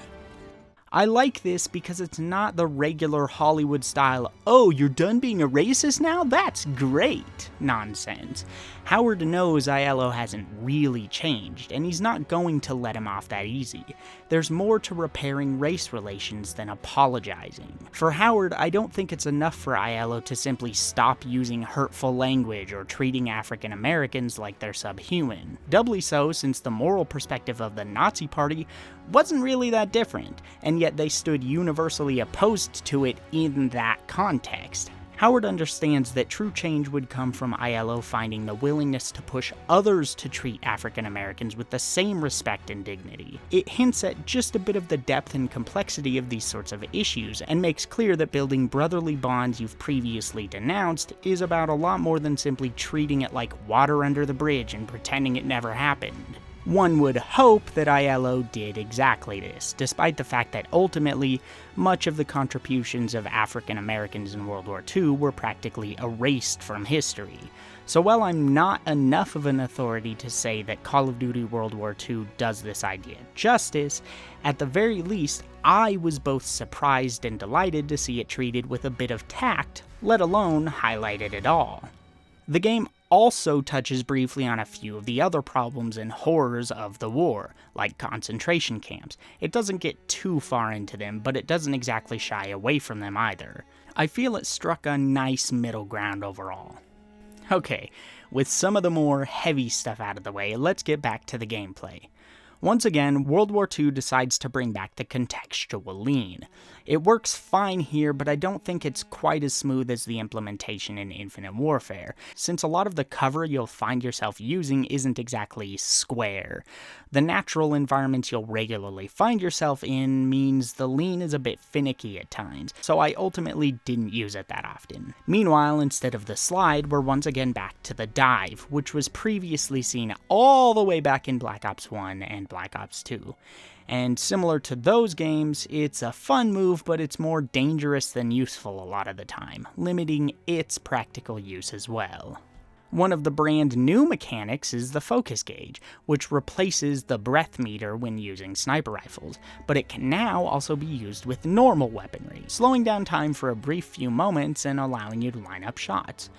I like this because it's not the regular Hollywood style, "Oh, you're done being a racist now? That's great" nonsense. Howard knows Aiello hasn't really changed, and he's not going to let him off that easy. There's more to repairing race relations than apologizing. For Howard, I don't think it's enough for Aiello to simply stop using hurtful language or treating African Americans like they're subhuman. Doubly so since the moral perspective of the Nazi Party wasn't really that different, and yet they stood universally opposed to it in that context. Howard understands that true change would come from Aiello finding the willingness to push others to treat African Americans with the same respect and dignity. It hints at just a bit of the depth and complexity of these sorts of issues, and makes clear that building brotherly bonds you've previously denounced is about a lot more than simply treating it like water under the bridge and pretending it never happened. One would hope that ILO did exactly this, despite the fact that ultimately, much of the contributions of African Americans in World War II were practically erased from history. So while I'm not enough of an authority to say that Call of Duty World War II does this idea justice, at the very least, I was both surprised and delighted to see it treated with a bit of tact, let alone highlighted at all. The game also touches briefly on a few of the other problems and horrors of the war, like concentration camps. It doesn't get too far into them, but it doesn't exactly shy away from them either. I feel it struck a nice middle ground overall. Okay, with some of the more heavy stuff out of the way, let's get back to the gameplay. Once again, World War II decides to bring back the contextual lean. It works fine here, but I don't think it's quite as smooth as the implementation in Infinite Warfare, since a lot of the cover you'll find yourself using isn't exactly square. The natural environments you'll regularly find yourself in means the lean is a bit finicky at times, so I ultimately didn't use it that often. Meanwhile, instead of the slide, we're once again back to the dive, which was previously seen all the way back in Black Ops 1 and Black Ops 2. And similar to those games, it's a fun move, but it's more dangerous than useful a lot of the time, limiting its practical use as well. One of the brand new mechanics is the focus gauge, which replaces the breath meter when using sniper rifles, but it can now also be used with normal weaponry, slowing down time for a brief few moments and allowing you to line up shots.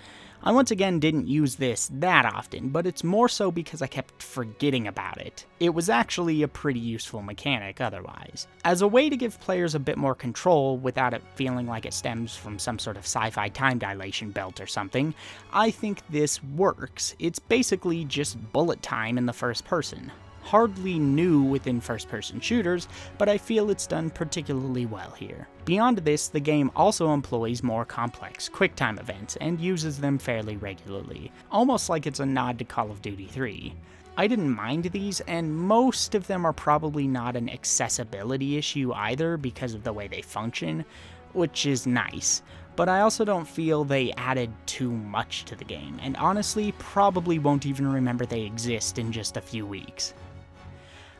I once again didn't use this that often, but it's more so because I kept forgetting about it. It was actually a pretty useful mechanic otherwise. As a way to give players a bit more control without it feeling like it stems from some sort of sci-fi time dilation belt or something, I think this works. It's basically just bullet time in the first person. Hardly new within first-person shooters, but I feel it's done particularly well here. Beyond this, the game also employs more complex QuickTime events and uses them fairly regularly, almost like it's a nod to Call of Duty 3. I didn't mind these, and most of them are probably not an accessibility issue either because of the way they function, which is nice. But I also don't feel they added too much to the game, and honestly probably won't even remember they exist in just a few weeks.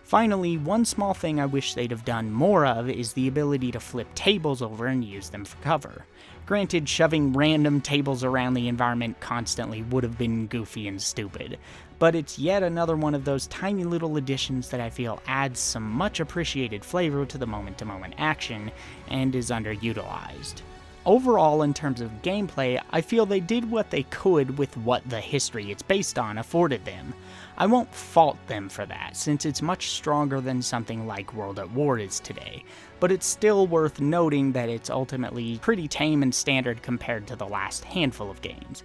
Finally, one small thing I wish they'd have done more of is the ability to flip tables over and use them for cover. Granted, shoving random tables around the environment constantly would have been goofy and stupid, but it's yet another one of those tiny little additions that I feel adds some much appreciated flavor to the moment-to-moment action and is underutilized. Overall, in terms of gameplay, I feel they did what they could with what the history it's based on afforded them. I won't fault them for that, since it's much stronger than something like World at War is today, but it's still worth noting that it's ultimately pretty tame and standard compared to the last handful of games.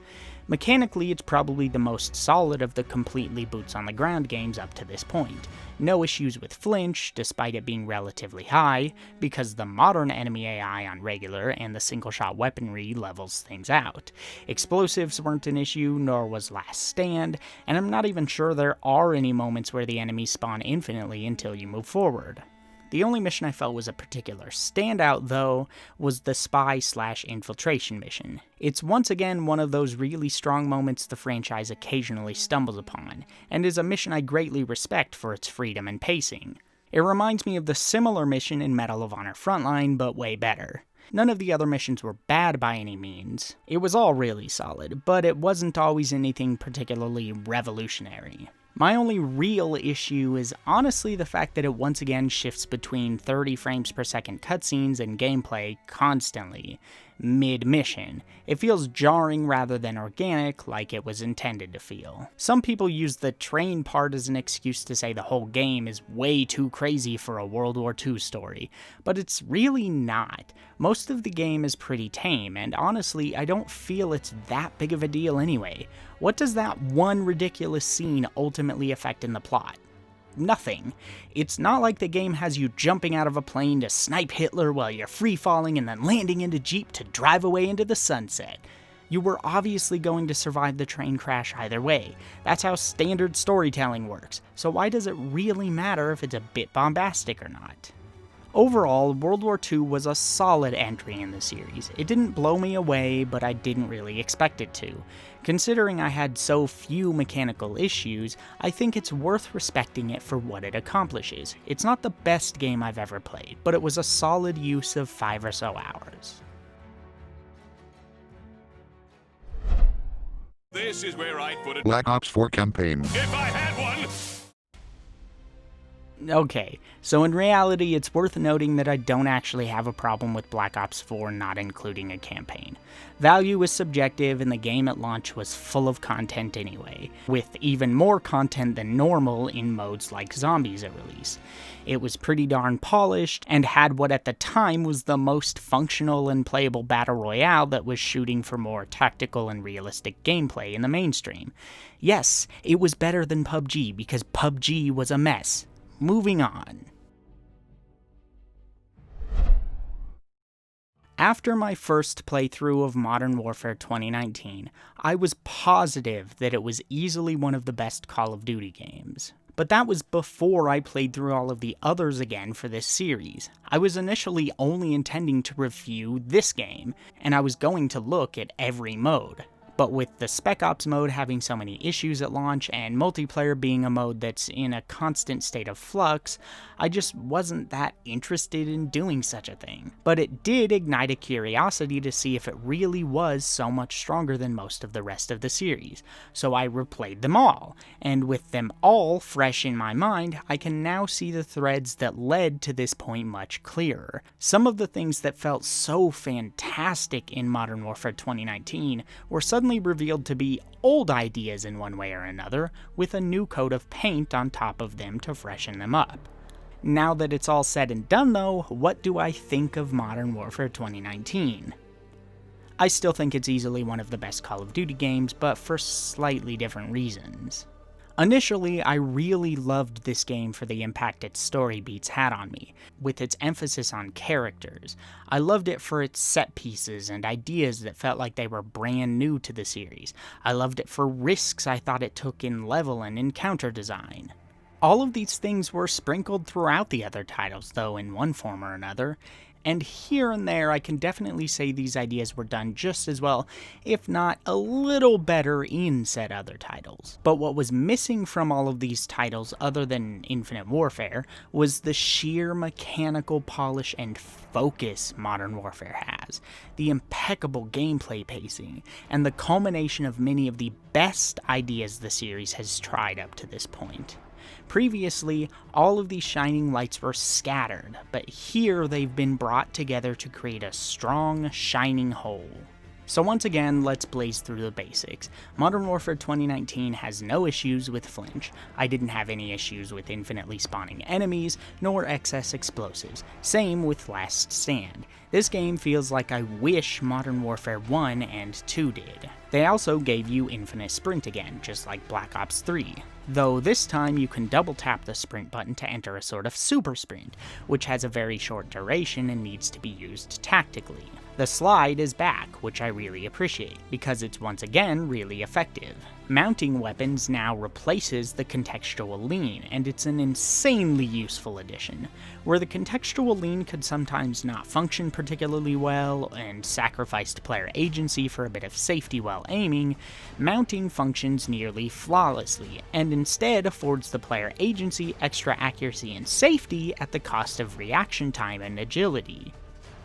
Mechanically, it's probably the most solid of the completely boots-on-the-ground games up to this point. No issues with flinch, despite it being relatively high, because the modern enemy AI on regular and the single-shot weaponry levels things out. Explosives weren't an issue, nor was Last Stand, and I'm not even sure there are any moments where the enemies spawn infinitely until you move forward. The only mission I felt was a particular standout, though, was the spy/infiltration mission. It's once again one of those really strong moments the franchise occasionally stumbles upon, and is a mission I greatly respect for its freedom and pacing. It reminds me of the similar mission in Medal of Honor Frontline, but way better. None of the other missions were bad by any means. It was all really solid, but it wasn't always anything particularly revolutionary. My only real issue is honestly the fact that it once again shifts between 30 frames per second cutscenes and gameplay constantly, mid-mission. It feels jarring rather than organic, like it was intended to feel. Some people use the train part as an excuse to say the whole game is way too crazy for a World War II story, but it's really not. Most of the game is pretty tame, and honestly, I don't feel it's that big of a deal anyway. What does that one ridiculous scene ultimately affect in the plot? Nothing. It's not like the game has you jumping out of a plane to snipe Hitler while you're free-falling and then landing into Jeep to drive away into the sunset. You were obviously going to survive the train crash either way. That's how standard storytelling works, so why does it really matter if it's a bit bombastic or not? Overall, World War II was a solid entry in the series. It didn't blow me away, but I didn't really expect it to. Considering I had so few mechanical issues, I think it's worth respecting it for what it accomplishes. It's not the best game I've ever played, but it was a solid use of 5 or so hours. This is where I'd put it. Black Ops 4 campaign. If I had one! Okay, so in reality, it's worth noting that I don't actually have a problem with Black Ops 4 not including a campaign. Value is subjective, and the game at launch was full of content anyway, with even more content than normal in modes like Zombies at release. It was pretty darn polished, and had what at the time was the most functional and playable battle royale that was shooting for more tactical and realistic gameplay in the mainstream. Yes, it was better than PUBG, because PUBG was a mess. Moving on. After my first playthrough of Modern Warfare 2019, I was positive that it was easily one of the best Call of Duty games. But that was before I played through all of the others again for this series. I was initially only intending to review this game, and I was going to look at every mode. But with the Spec Ops mode having so many issues at launch, and multiplayer being a mode that's in a constant state of flux, I just wasn't that interested in doing such a thing. But it did ignite a curiosity to see if it really was so much stronger than most of the rest of the series, so I replayed them all, and with them all fresh in my mind, I can now see the threads that led to this point much clearer. Some of the things that felt so fantastic in Modern Warfare 2019 were suddenly revealed to be old ideas in one way or another, with a new coat of paint on top of them to freshen them up. Now that it's all said and done though, what do I think of Modern Warfare 2019? I still think it's easily one of the best Call of Duty games, but for slightly different reasons. Initially, I really loved this game for the impact its story beats had on me, with its emphasis on characters. I loved it for its set pieces and ideas that felt like they were brand new to the series. I loved it for risks I thought it took in level and encounter design. All of these things were sprinkled throughout the other titles, though, in one form or another, and here and there I can definitely say these ideas were done just as well, if not a little better in said other titles. But what was missing from all of these titles, other than Infinite Warfare, was the sheer mechanical polish and focus Modern Warfare has, the impeccable gameplay pacing, and the culmination of many of the best ideas the series has tried up to this point. Previously, all of these shining lights were scattered, but here they've been brought together to create a strong, shining whole. So once again, let's blaze through the basics. Modern Warfare 2019 has no issues with flinch. I didn't have any issues with infinitely spawning enemies, nor excess explosives. Same with Last Stand. This game feels like I wish Modern Warfare 1 and 2 did. They also gave you infinite sprint again, just like Black Ops 3. Though this time you can double tap the sprint button to enter a sort of super sprint, which has a very short duration and needs to be used tactically. The slide is back, which I really appreciate, because it's once again really effective. Mounting weapons now replaces the contextual lean, and it's an insanely useful addition. Where the contextual lean could sometimes not function particularly well, and sacrificed player agency for a bit of safety while aiming, mounting functions nearly flawlessly, and instead affords the player agency, extra accuracy, and safety at the cost of reaction time and agility.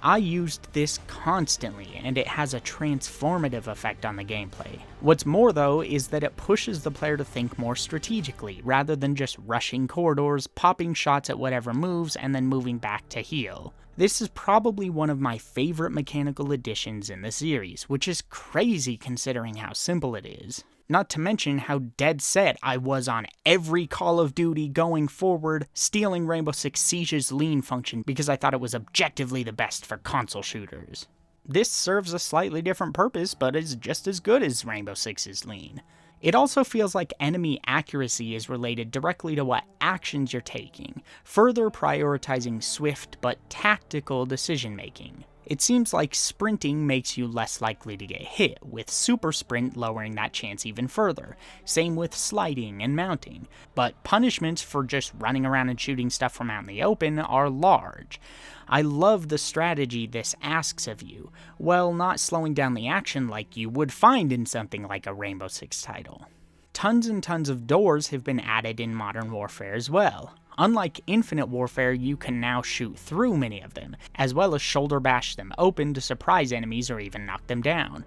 I used this constantly, and it has a transformative effect on the gameplay. What's more though, is that it pushes the player to think more strategically, rather than just rushing corridors, popping shots at whatever moves, and then moving back to heal. This is probably one of my favorite mechanical additions in the series, which is crazy considering how simple it is. Not to mention how dead set I was on every Call of Duty going forward, stealing Rainbow Six Siege's lean function because I thought it was objectively the best for console shooters. This serves a slightly different purpose, but is just as good as Rainbow Six's lean. It also feels like enemy accuracy is related directly to what actions you're taking, further prioritizing swift but tactical decision making. It seems like sprinting makes you less likely to get hit, with super sprint lowering that chance even further. Same with sliding and mounting. But punishments for just running around and shooting stuff from out in the open are large. I love the strategy this asks of you, while not slowing down the action like you would find in something like a Rainbow Six title. Tons and tons of doors have been added in Modern Warfare as well. Unlike Infinite Warfare, you can now shoot through many of them, as well as shoulder bash them open to surprise enemies or even knock them down.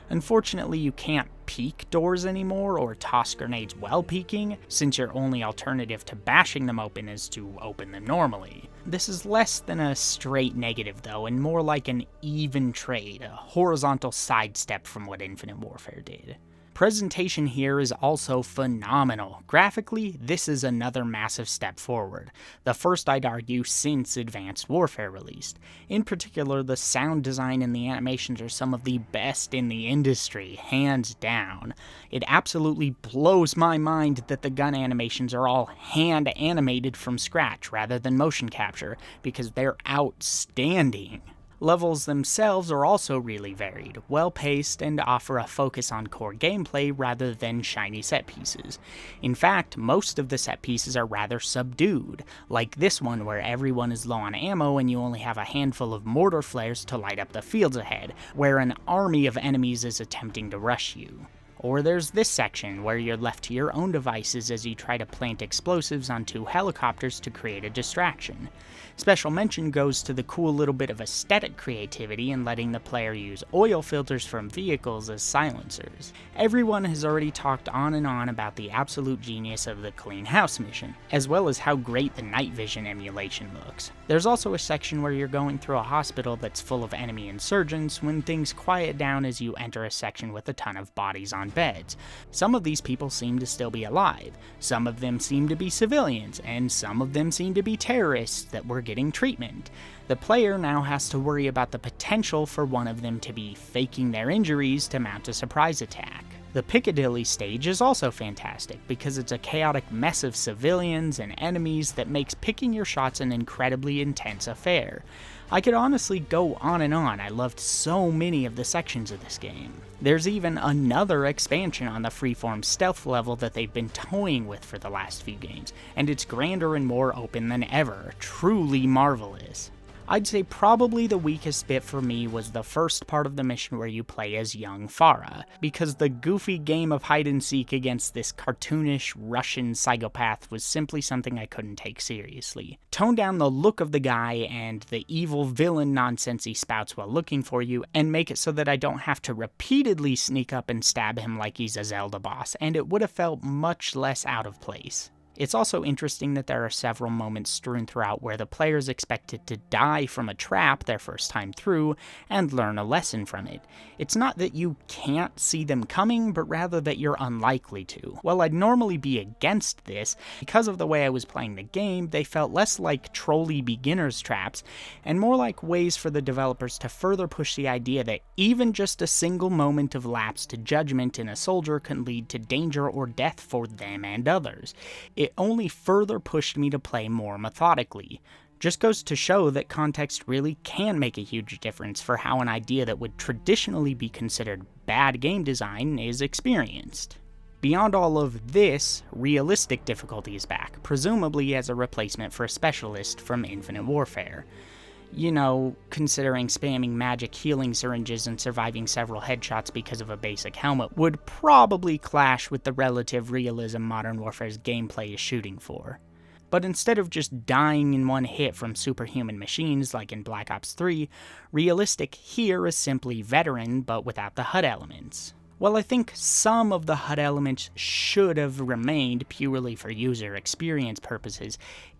Unfortunately, you can't peek doors anymore or toss grenades while peeking, since your only alternative to bashing them open is to open them normally. This is less than a straight negative though, and more like an even trade, a horizontal sidestep from what Infinite Warfare did. Presentation here is also phenomenal. Graphically, this is another massive step forward, the first I'd argue since Advanced Warfare released. In particular, the sound design and the animations are some of the best in the industry, hands down. It absolutely blows my mind that the gun animations are all hand animated from scratch rather than motion capture, because they're outstanding. Levels themselves are also really varied, well-paced, and offer a focus on core gameplay rather than shiny set pieces. In fact, most of the set pieces are rather subdued, like this one where everyone is low on ammo and you only have a handful of mortar flares to light up the fields ahead, where an army of enemies is attempting to rush you. Or there's this section, where you're left to your own devices as you try to plant explosives on 2 helicopters to create a distraction. Special mention goes to the cool little bit of aesthetic creativity in letting the player use oil filters from vehicles as silencers. Everyone has already talked on and on about the absolute genius of the Clean House mission, as well as how great the night vision emulation looks. There's also a section where you're going through a hospital that's full of enemy insurgents when things quiet down as you enter a section with a ton of bodies on beds. Some of these people seem to still be alive, some of them seem to be civilians, and some of them seem to be terrorists that were getting treatment. The player now has to worry about the potential for one of them to be faking their injuries to mount a surprise attack. The Piccadilly stage is also fantastic because it's a chaotic mess of civilians and enemies that makes picking your shots an incredibly intense affair. I could honestly go on and on. I loved so many of the sections of this game. There's even another expansion on the freeform stealth level that they've been toying with for the last few games, and it's grander and more open than ever. Truly marvelous. I'd say probably the weakest bit for me was the first part of the mission where you play as young Farah, because the goofy game of hide and seek against this cartoonish Russian psychopath was simply something I couldn't take seriously. Tone down the look of the guy and the evil villain nonsense he spouts while looking for you, and make it so that I don't have to repeatedly sneak up and stab him like he's a Zelda boss, and it would have felt much less out of place. It's also interesting that there are several moments strewn throughout where the player is expected to die from a trap their first time through and learn a lesson from it. It's not that you can't see them coming, but rather that you're unlikely to. While I'd normally be against this, because of the way I was playing the game, they felt less like trolly beginner's traps and more like ways for the developers to further push the idea that even just a single moment of lapsed judgment in a soldier can lead to danger or death for them and others. It only further pushed me to play more methodically. Just goes to show that context really can make a huge difference for how an idea that would traditionally be considered bad game design is experienced. Beyond all of this, realistic difficulty is back, presumably as a replacement for a specialist from Infinite Warfare. You know, considering spamming magic healing syringes and surviving several headshots because of a basic helmet would probably clash with the relative realism Modern Warfare's gameplay is shooting for. But instead of just dying in one hit from superhuman machines like in Black Ops 3, realistic here is simply veteran but without the HUD elements. While I think some of the HUD elements should have remained purely for user experience purposes,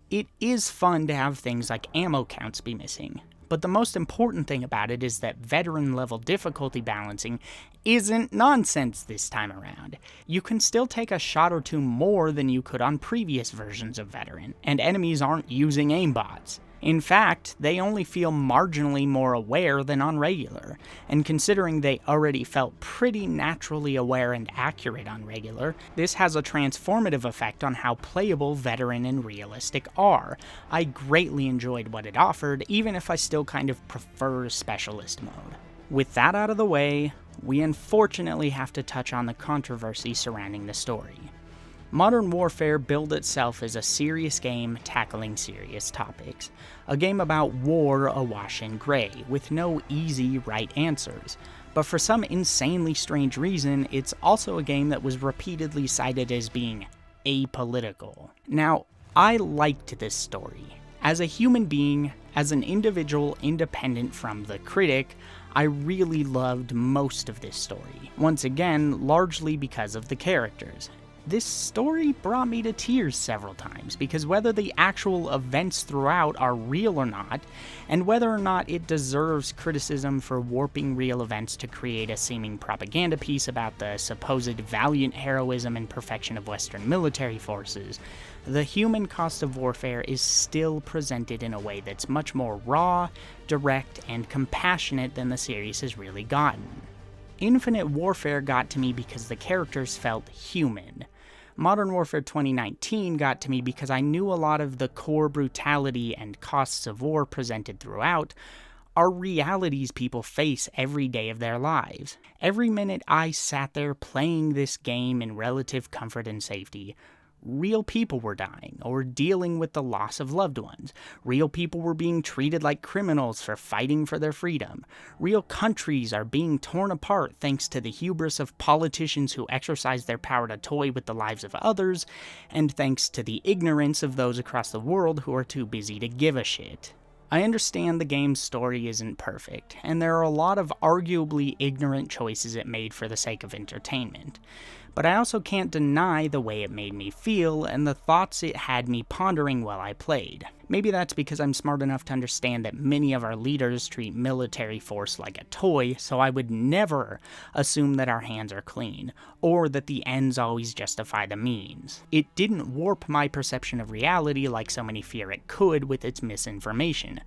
it is fun to have things like ammo counts be missing. But the most important thing about it is that veteran level difficulty balancing isn't nonsense this time around. You can still take a shot or two more than you could on previous versions of veteran, and enemies aren't using aimbots. In fact, they only feel marginally more aware than on regular, and considering they already felt pretty naturally aware and accurate on regular, this has a transformative effect on how playable veteran and realistic are. I greatly enjoyed what it offered, even if I still kind of prefer specialist mode. With that out of the way, we unfortunately have to touch on the controversy surrounding the story. Modern Warfare billed itself as a serious game tackling serious topics. A game about war awash in gray, with no easy right answers. But for some insanely strange reason, it's also a game that was repeatedly cited as being apolitical. Now, I liked this story. As a human being, as an individual independent from the critic, I really loved most of this story. Once again, largely because of the characters. This story brought me to tears several times, because whether the actual events throughout are real or not, and whether or not it deserves criticism for warping real events to create a seeming propaganda piece about the supposed valiant heroism and perfection of Western military forces, the human cost of warfare is still presented in a way that's much more raw, direct, and compassionate than the series has really gotten. Infinite Warfare got to me because the characters felt human. Modern Warfare 2019 got to me because I knew a lot of the core brutality and costs of war presented throughout are realities people face every day of their lives. Every minute I sat there playing this game in relative comfort and safety, real people were dying or dealing with the loss of loved ones. Real people were being treated like criminals for fighting for their freedom. Real countries are being torn apart thanks to the hubris of politicians who exercise their power to toy with the lives of others, and thanks to the ignorance of those across the world who are too busy to give a shit. I understand the game's story isn't perfect, and there are a lot of arguably ignorant choices it made for the sake of entertainment. But I also can't deny the way it made me feel and the thoughts it had me pondering while I played. Maybe that's because I'm smart enough to understand that many of our leaders treat military force like a toy, so I would never assume that our hands are clean, or that the ends always justify the means. It didn't warp my perception of reality like so many fear it could with its misinformation,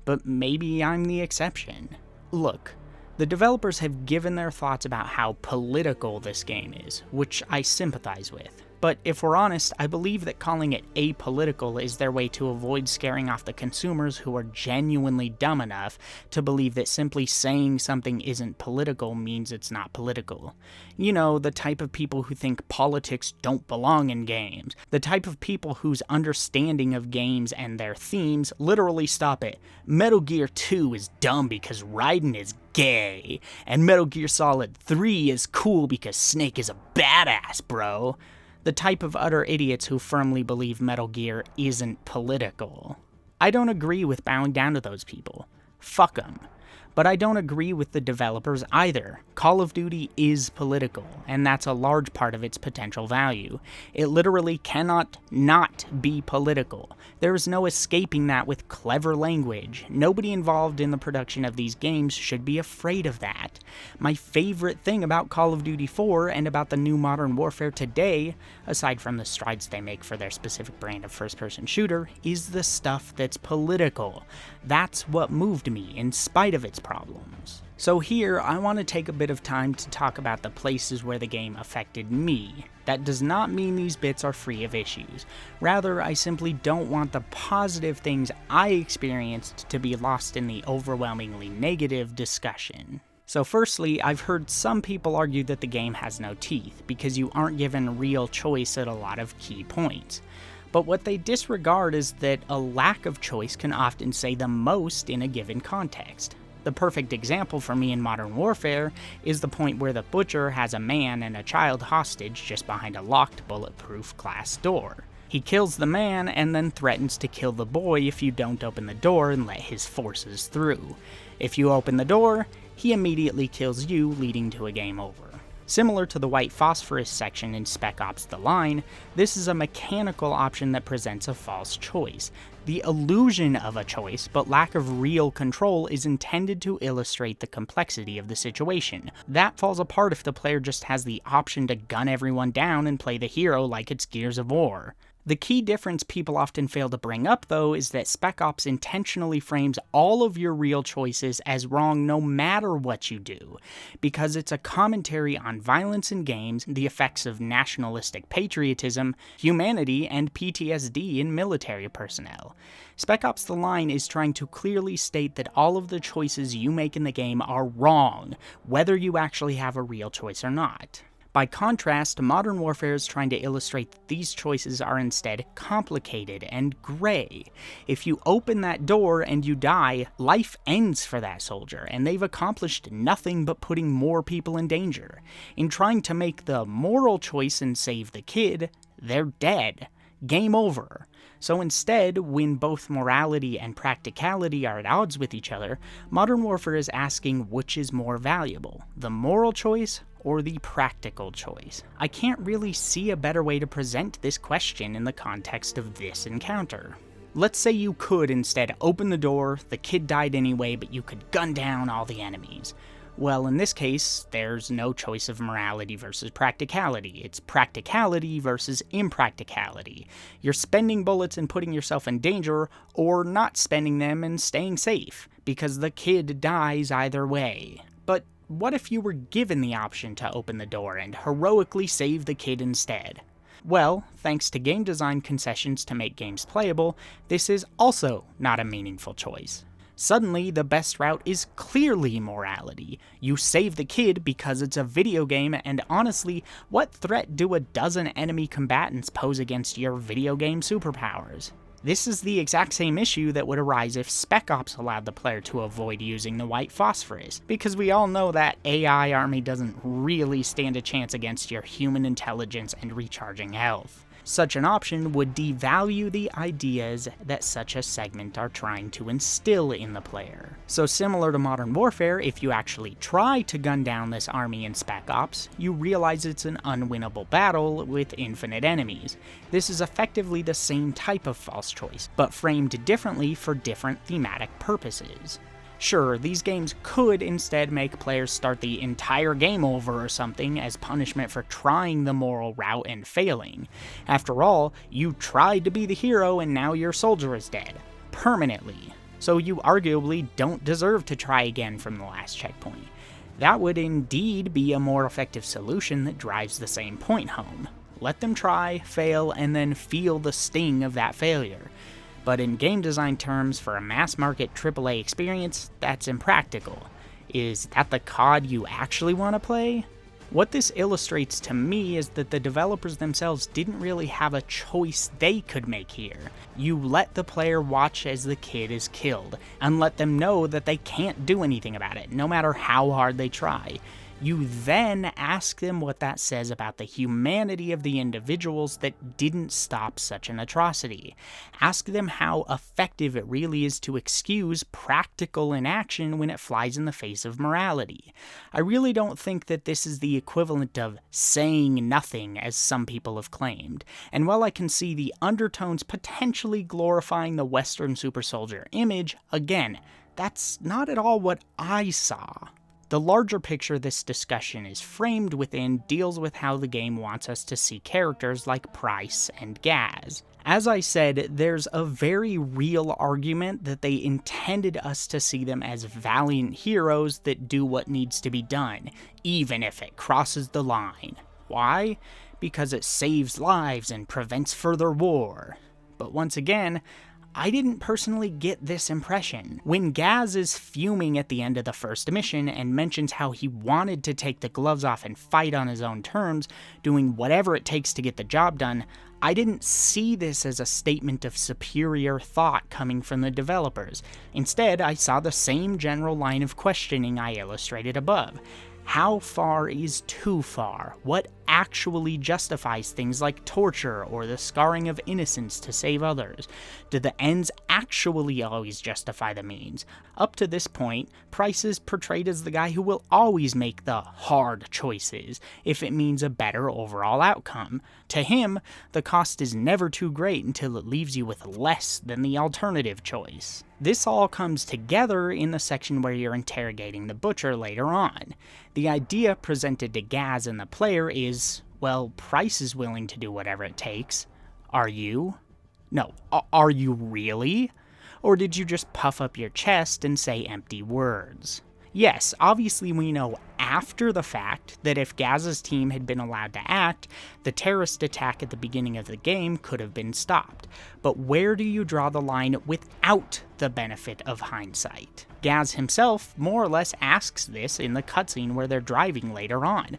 but maybe I'm the exception. Look, the developers have given their thoughts about how political this game is, which I sympathize with. But if we're honest, I believe that calling it apolitical is their way to avoid scaring off the consumers who are genuinely dumb enough to believe that simply saying something isn't political means it's not political. You know, the type of people who think politics don't belong in games. The type of people whose understanding of games and their themes literally stop at Metal Gear 2 is dumb because Raiden is gay, and Metal Gear Solid 3 is cool because Snake is a badass, bro. The type of utter idiots who firmly believe Metal Gear isn't political. I don't agree with bowing down to those people. Fuck them. But I don't agree with the developers either. Call of Duty is political, and that's a large part of its potential value. It literally cannot not be political. There is no escaping that with clever language. Nobody involved in the production of these games should be afraid of that. My favorite thing about Call of Duty 4 and about the new Modern Warfare today, aside from the strides they make for their specific brand of first-person shooter, is the stuff that's political. That's what moved me, in spite of its problems. So here, I want to take a bit of time to talk about the places where the game affected me. That does not mean these bits are free of issues. Rather, I simply don't want the positive things I experienced to be lost in the overwhelmingly negative discussion. So firstly, I've heard some people argue that the game has no teeth, because you aren't given real choice at a lot of key points. But what they disregard is that a lack of choice can often say the most in a given context. The perfect example for me in Modern Warfare is the point where the Butcher has a man and a child hostage just behind a locked, bulletproof glass door. He kills the man and then threatens to kill the boy if you don't open the door and let his forces through. If you open the door, he immediately kills you, leading to a game over. Similar to the white phosphorus section in Spec Ops: The Line, this is a mechanical option that presents a false choice. The illusion of a choice, but lack of real control, is intended to illustrate the complexity of the situation. That falls apart if the player just has the option to gun everyone down and play the hero like it's Gears of War. The key difference people often fail to bring up, though, is that Spec Ops intentionally frames all of your real choices as wrong no matter what you do, because it's a commentary on violence in games, the effects of nationalistic patriotism, humanity, and PTSD in military personnel. Spec Ops: The Line is trying to clearly state that all of the choices you make in the game are wrong, whether you actually have a real choice or not. By contrast, Modern Warfare is trying to illustrate that these choices are instead complicated and gray. If you open that door and you die, life ends for that soldier, and they've accomplished nothing but putting more people in danger. In trying to make the moral choice and save the kid, they're dead. Game over. So instead, when both morality and practicality are at odds with each other, Modern Warfare is asking which is more valuable, the moral choice or the practical choice. I can't really see a better way to present this question in the context of this encounter. Let's say you could instead open the door, the kid died anyway, but you could gun down all the enemies. Well, in this case, there's no choice of morality versus practicality. It's practicality versus impracticality. You're spending bullets and putting yourself in danger, or not spending them and staying safe, because the kid dies either way. But what if you were given the option to open the door and heroically save the kid instead? Well, thanks to game design concessions to make games playable, this is also not a meaningful choice. Suddenly, the best route is clearly morality. You save the kid because it's a video game, and honestly, what threat do a dozen enemy combatants pose against your video game superpowers? This is the exact same issue that would arise if Spec Ops allowed the player to avoid using the white phosphorus, because we all know that AI army doesn't really stand a chance against your human intelligence and recharging health. Such an option would devalue the ideas that such a segment are trying to instill in the player. So similar to Modern Warfare, if you actually try to gun down this army in Spec Ops, you realize it's an unwinnable battle with infinite enemies. This is effectively the same type of false choice, but framed differently for different thematic purposes. Sure, these games could instead make players start the entire game over or something as punishment for trying the moral route and failing. After all, you tried to be the hero and now your soldier is dead. Permanently. So you arguably don't deserve to try again from the last checkpoint. That would indeed be a more effective solution that drives the same point home. Let them try, fail, and then feel the sting of that failure. But in game design terms, for a mass-market AAA experience, that's impractical. Is that the COD you actually want to play? What this illustrates to me is that the developers themselves didn't really have a choice they could make here. You let the player watch as the kid is killed, and let them know that they can't do anything about it, no matter how hard they try. You then ask them what that says about the humanity of the individuals that didn't stop such an atrocity. Ask them how effective it really is to excuse practical inaction when it flies in the face of morality. I really don't think that this is the equivalent of saying nothing, as some people have claimed. And while I can see the undertones potentially glorifying the Western super soldier image, again, that's not at all what I saw. The larger picture this discussion is framed within deals with how the game wants us to see characters like Price and Gaz. As I said, there's a very real argument that they intended us to see them as valiant heroes that do what needs to be done, even if it crosses the line. Why? Because it saves lives and prevents further war. But once again, I didn't personally get this impression. When Gaz is fuming at the end of the first mission and mentions how he wanted to take the gloves off and fight on his own terms, doing whatever it takes to get the job done, I didn't see this as a statement of superior thought coming from the developers. Instead, I saw the same general line of questioning I illustrated above. How far is too far? What actually justifies things like torture or the scarring of innocence to save others? Do the ends actually always justify the means? Up to this point, Price is portrayed as the guy who will always make the hard choices if it means a better overall outcome. To him, the cost is never too great until it leaves you with less than the alternative choice. This all comes together in the section where you're interrogating the Butcher later on. The idea presented to Gaz and the player is, well, Price is willing to do whatever it takes. Are you? No, are you really? Or did you just puff up your chest and say empty words? Yes, obviously we know after the fact that if Gaz's team had been allowed to act, the terrorist attack at the beginning of the game could have been stopped. But where do you draw the line without the benefit of hindsight? Gaz himself more or less asks this in the cutscene where they're driving later on.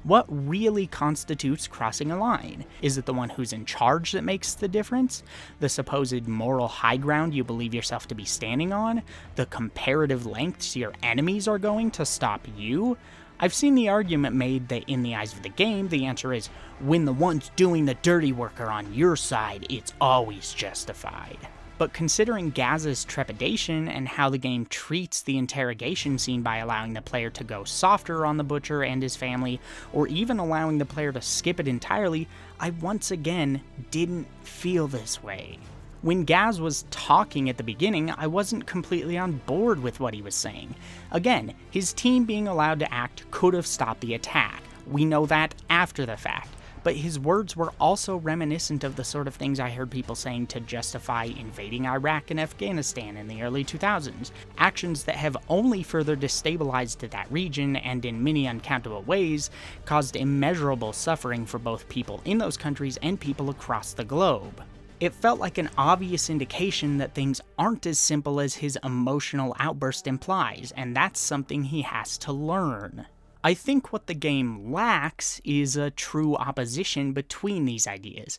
What really constitutes crossing a line? Is it the one who's in charge that makes the difference? The supposed moral high ground you believe yourself to be standing on? The comparative lengths your enemies are going to stop you? I've seen the argument made that in the eyes of the game, the answer is, when the ones doing the dirty work are on your side, it's always justified. But considering Gaz's trepidation and how the game treats the interrogation scene by allowing the player to go softer on the butcher and his family, or even allowing the player to skip it entirely, I once again didn't feel this way. When Gaz was talking at the beginning, I wasn't completely on board with what he was saying. Again, his team being allowed to act could have stopped the attack. We know that after the fact. But his words were also reminiscent of the sort of things I heard people saying to justify invading Iraq and Afghanistan in the early 2000s, actions that have only further destabilized that region and in many uncountable ways caused immeasurable suffering for both people in those countries and people across the globe. It felt like an obvious indication that things aren't as simple as his emotional outburst implies, and that's something he has to learn. I think what the game lacks is a true opposition between these ideas.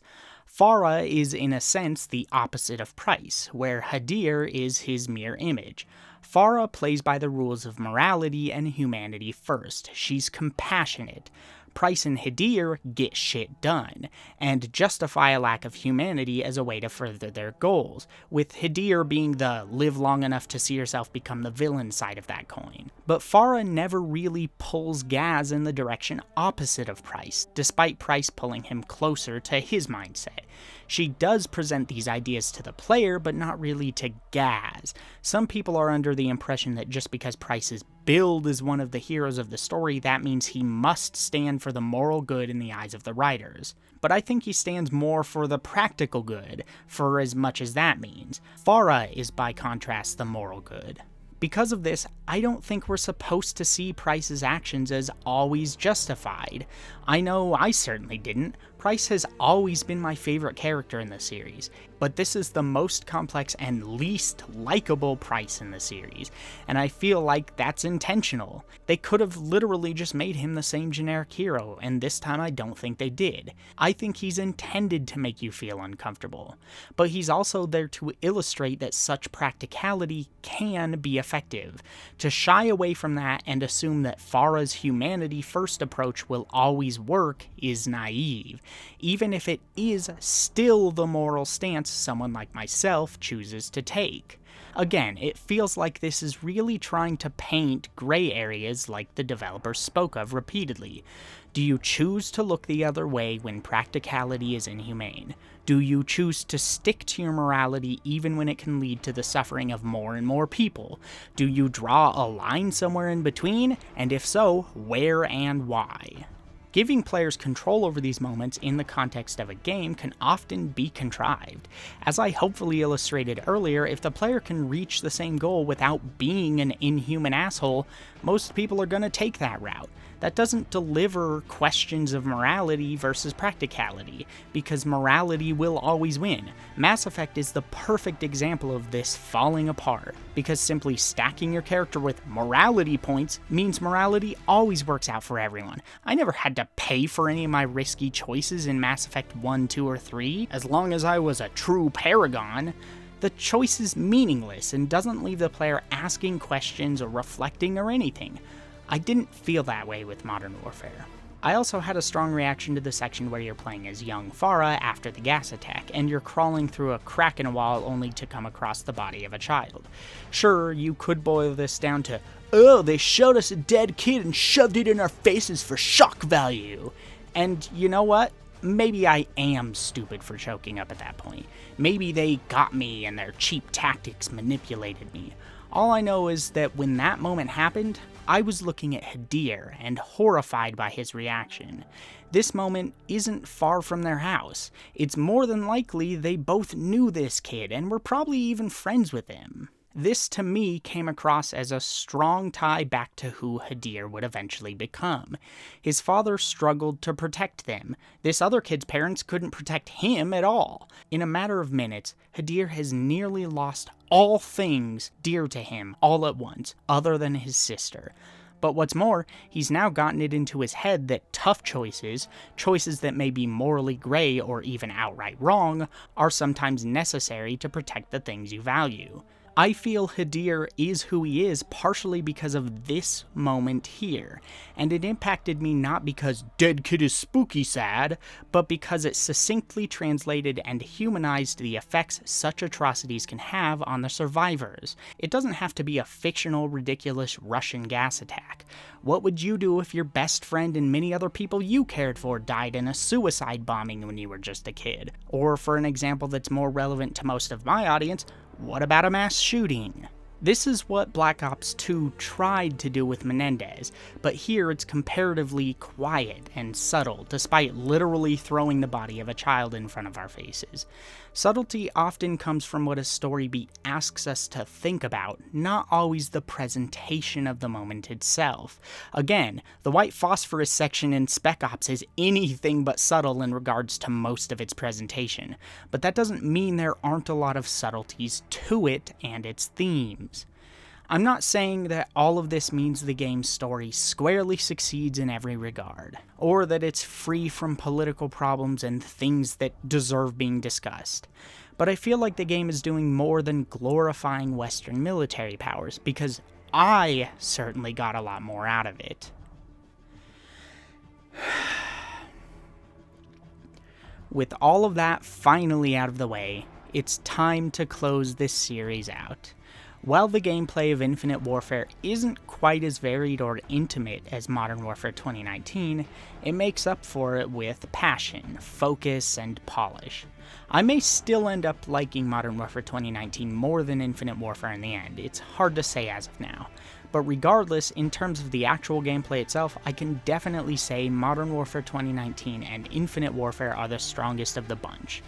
Farah is in a sense the opposite of Price, where Hadir is his mere image. Farah plays by the rules of morality and humanity first. She's compassionate. Price and Hadir get shit done, and justify a lack of humanity as a way to further their goals, with Hadir being the live long enough to see yourself become the villain side of that coin. But Farah never really pulls Gaz in the direction opposite of Price, despite Price pulling him closer to his mindset. She does present these ideas to the player, but not really to Gaz. Some people are under the impression that just because Price's build is one of the heroes of the story, that means he must stand for the moral good in the eyes of the writers. But I think he stands more for the practical good, for as much as that means. Farah is by contrast the moral good. Because of this, I don't think we're supposed to see Price's actions as always justified. I know I certainly didn't. Price has always been my favorite character in the series, but this is the most complex and least likable Price in the series, and I feel like that's intentional. They could have literally just made him the same generic hero, and this time I don't think they did. I think he's intended to make you feel uncomfortable, but he's also there to illustrate that such practicality can be effective. To shy away from that and assume that Farah's humanity first approach will always work is naive, even if it is still the moral stance someone like myself chooses to take. Again, it feels like this is really trying to paint gray areas like the developers spoke of repeatedly. Do you choose to look the other way when practicality is inhumane? Do you choose to stick to your morality even when it can lead to the suffering of more and more people? Do you draw a line somewhere in between? And if so, where and why? Giving players control over these moments in the context of a game can often be contrived. As I hopefully illustrated earlier, if the player can reach the same goal without being an inhuman asshole, most people are going to take that route. That doesn't deliver questions of morality versus practicality, because morality will always win. Mass Effect is the perfect example of this falling apart, because simply stacking your character with morality points means morality always works out for everyone. I never had to pay for any of my risky choices in Mass Effect 1, 2, or 3, as long as I was a true paragon. The choice is meaningless and doesn't leave the player asking questions or reflecting or anything. I didn't feel that way with Modern Warfare. I also had a strong reaction to the section where you're playing as young Farah after the gas attack, and you're crawling through a crack in a wall only to come across the body of a child. Sure, you could boil this down to, oh, they showed us a dead kid and shoved it in our faces for shock value. And you know what? Maybe I am stupid for choking up at that point. Maybe they got me and their cheap tactics manipulated me. All I know is that when that moment happened, I was looking at Hadir and horrified by his reaction. This moment isn't far from their house. It's more than likely they both knew this kid and were probably even friends with him. This to me came across as a strong tie back to who Hadir would eventually become. His father struggled to protect them. This other kid's parents couldn't protect him at all. In a matter of minutes, Hadir has nearly lost all things dear to him all at once, other than his sister. But what's more, he's now gotten it into his head that tough choices that may be morally gray or even outright wrong, are sometimes necessary to protect the things you value. I feel Hadir is who he is partially because of this moment here, and it impacted me not because dead kid is spooky sad, but because it succinctly translated and humanized the effects such atrocities can have on the survivors. It doesn't have to be a fictional, ridiculous Russian gas attack. What would you do if your best friend and many other people you cared for died in a suicide bombing when you were just a kid? Or for an example that's more relevant to most of my audience, what about a mass shooting? This is what Black Ops 2 tried to do with Menendez, but here it's comparatively quiet and subtle, despite literally throwing the body of a child in front of our faces. Subtlety often comes from what a story beat asks us to think about, not always the presentation of the moment itself. Again, the white phosphorus section in Spec Ops is anything but subtle in regards to most of its presentation, but that doesn't mean there aren't a lot of subtleties to it and its themes. I'm not saying that all of this means the game's story squarely succeeds in every regard, or that it's free from political problems and things that deserve being discussed, but I feel like the game is doing more than glorifying Western military powers, because I certainly got a lot more out of it. With all of that finally out of the way, it's time to close this series out. While the gameplay of Infinite Warfare isn't quite as varied or intimate as Modern Warfare 2019, it makes up for it with passion, focus, and polish. I may still end up liking Modern Warfare 2019 more than Infinite Warfare in the end, it's hard to say as of now. But regardless, in terms of the actual gameplay itself, I can definitely say Modern Warfare 2019 and Infinite Warfare are the strongest of the bunch.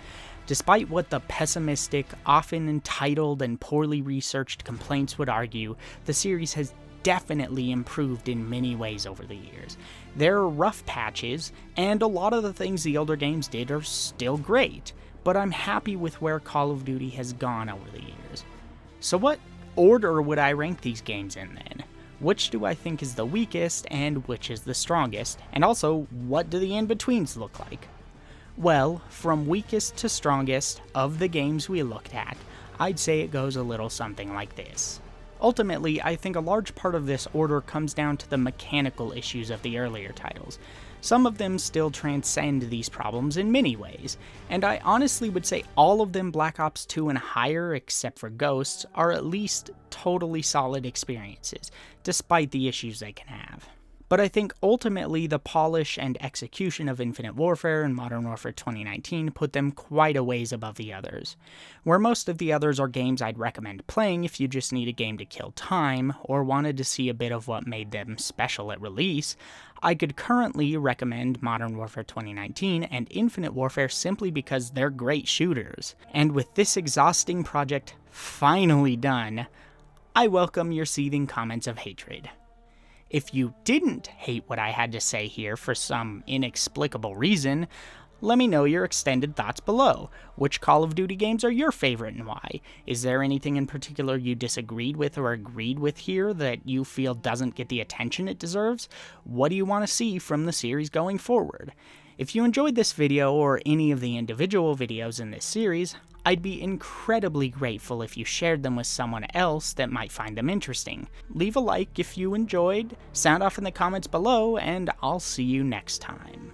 Despite what the pessimistic, often entitled and poorly researched complaints would argue, the series has definitely improved in many ways over the years. There are rough patches, and a lot of the things the older games did are still great, but I'm happy with where Call of Duty has gone over the years. So what order would I rank these games in then? Which do I think is the weakest, and which is the strongest? And also, what do the in-betweens look like? Well, from weakest to strongest of the games we looked at, I'd say it goes a little something like this. Ultimately, I think a large part of this order comes down to the mechanical issues of the earlier titles. Some of them still transcend these problems in many ways, and I honestly would say all of them Black Ops 2 and higher, except for Ghosts, are at least totally solid experiences, despite the issues they can have. But I think ultimately the polish and execution of Infinite Warfare and Modern Warfare 2019 put them quite a ways above the others. Where most of the others are games I'd recommend playing if you just need a game to kill time, or wanted to see a bit of what made them special at release, I could currently recommend Modern Warfare 2019 and Infinite Warfare simply because they're great shooters. And with this exhausting project finally done, I welcome your seething comments of hatred. If you didn't hate what I had to say here for some inexplicable reason, let me know your extended thoughts below. Which Call of Duty games are your favorite and why? Is there anything in particular you disagreed with or agreed with here that you feel doesn't get the attention it deserves? What do you want to see from the series going forward? If you enjoyed this video or any of the individual videos in this series, I'd be incredibly grateful if you shared them with someone else that might find them interesting. Leave a like if you enjoyed, sound off in the comments below, and I'll see you next time.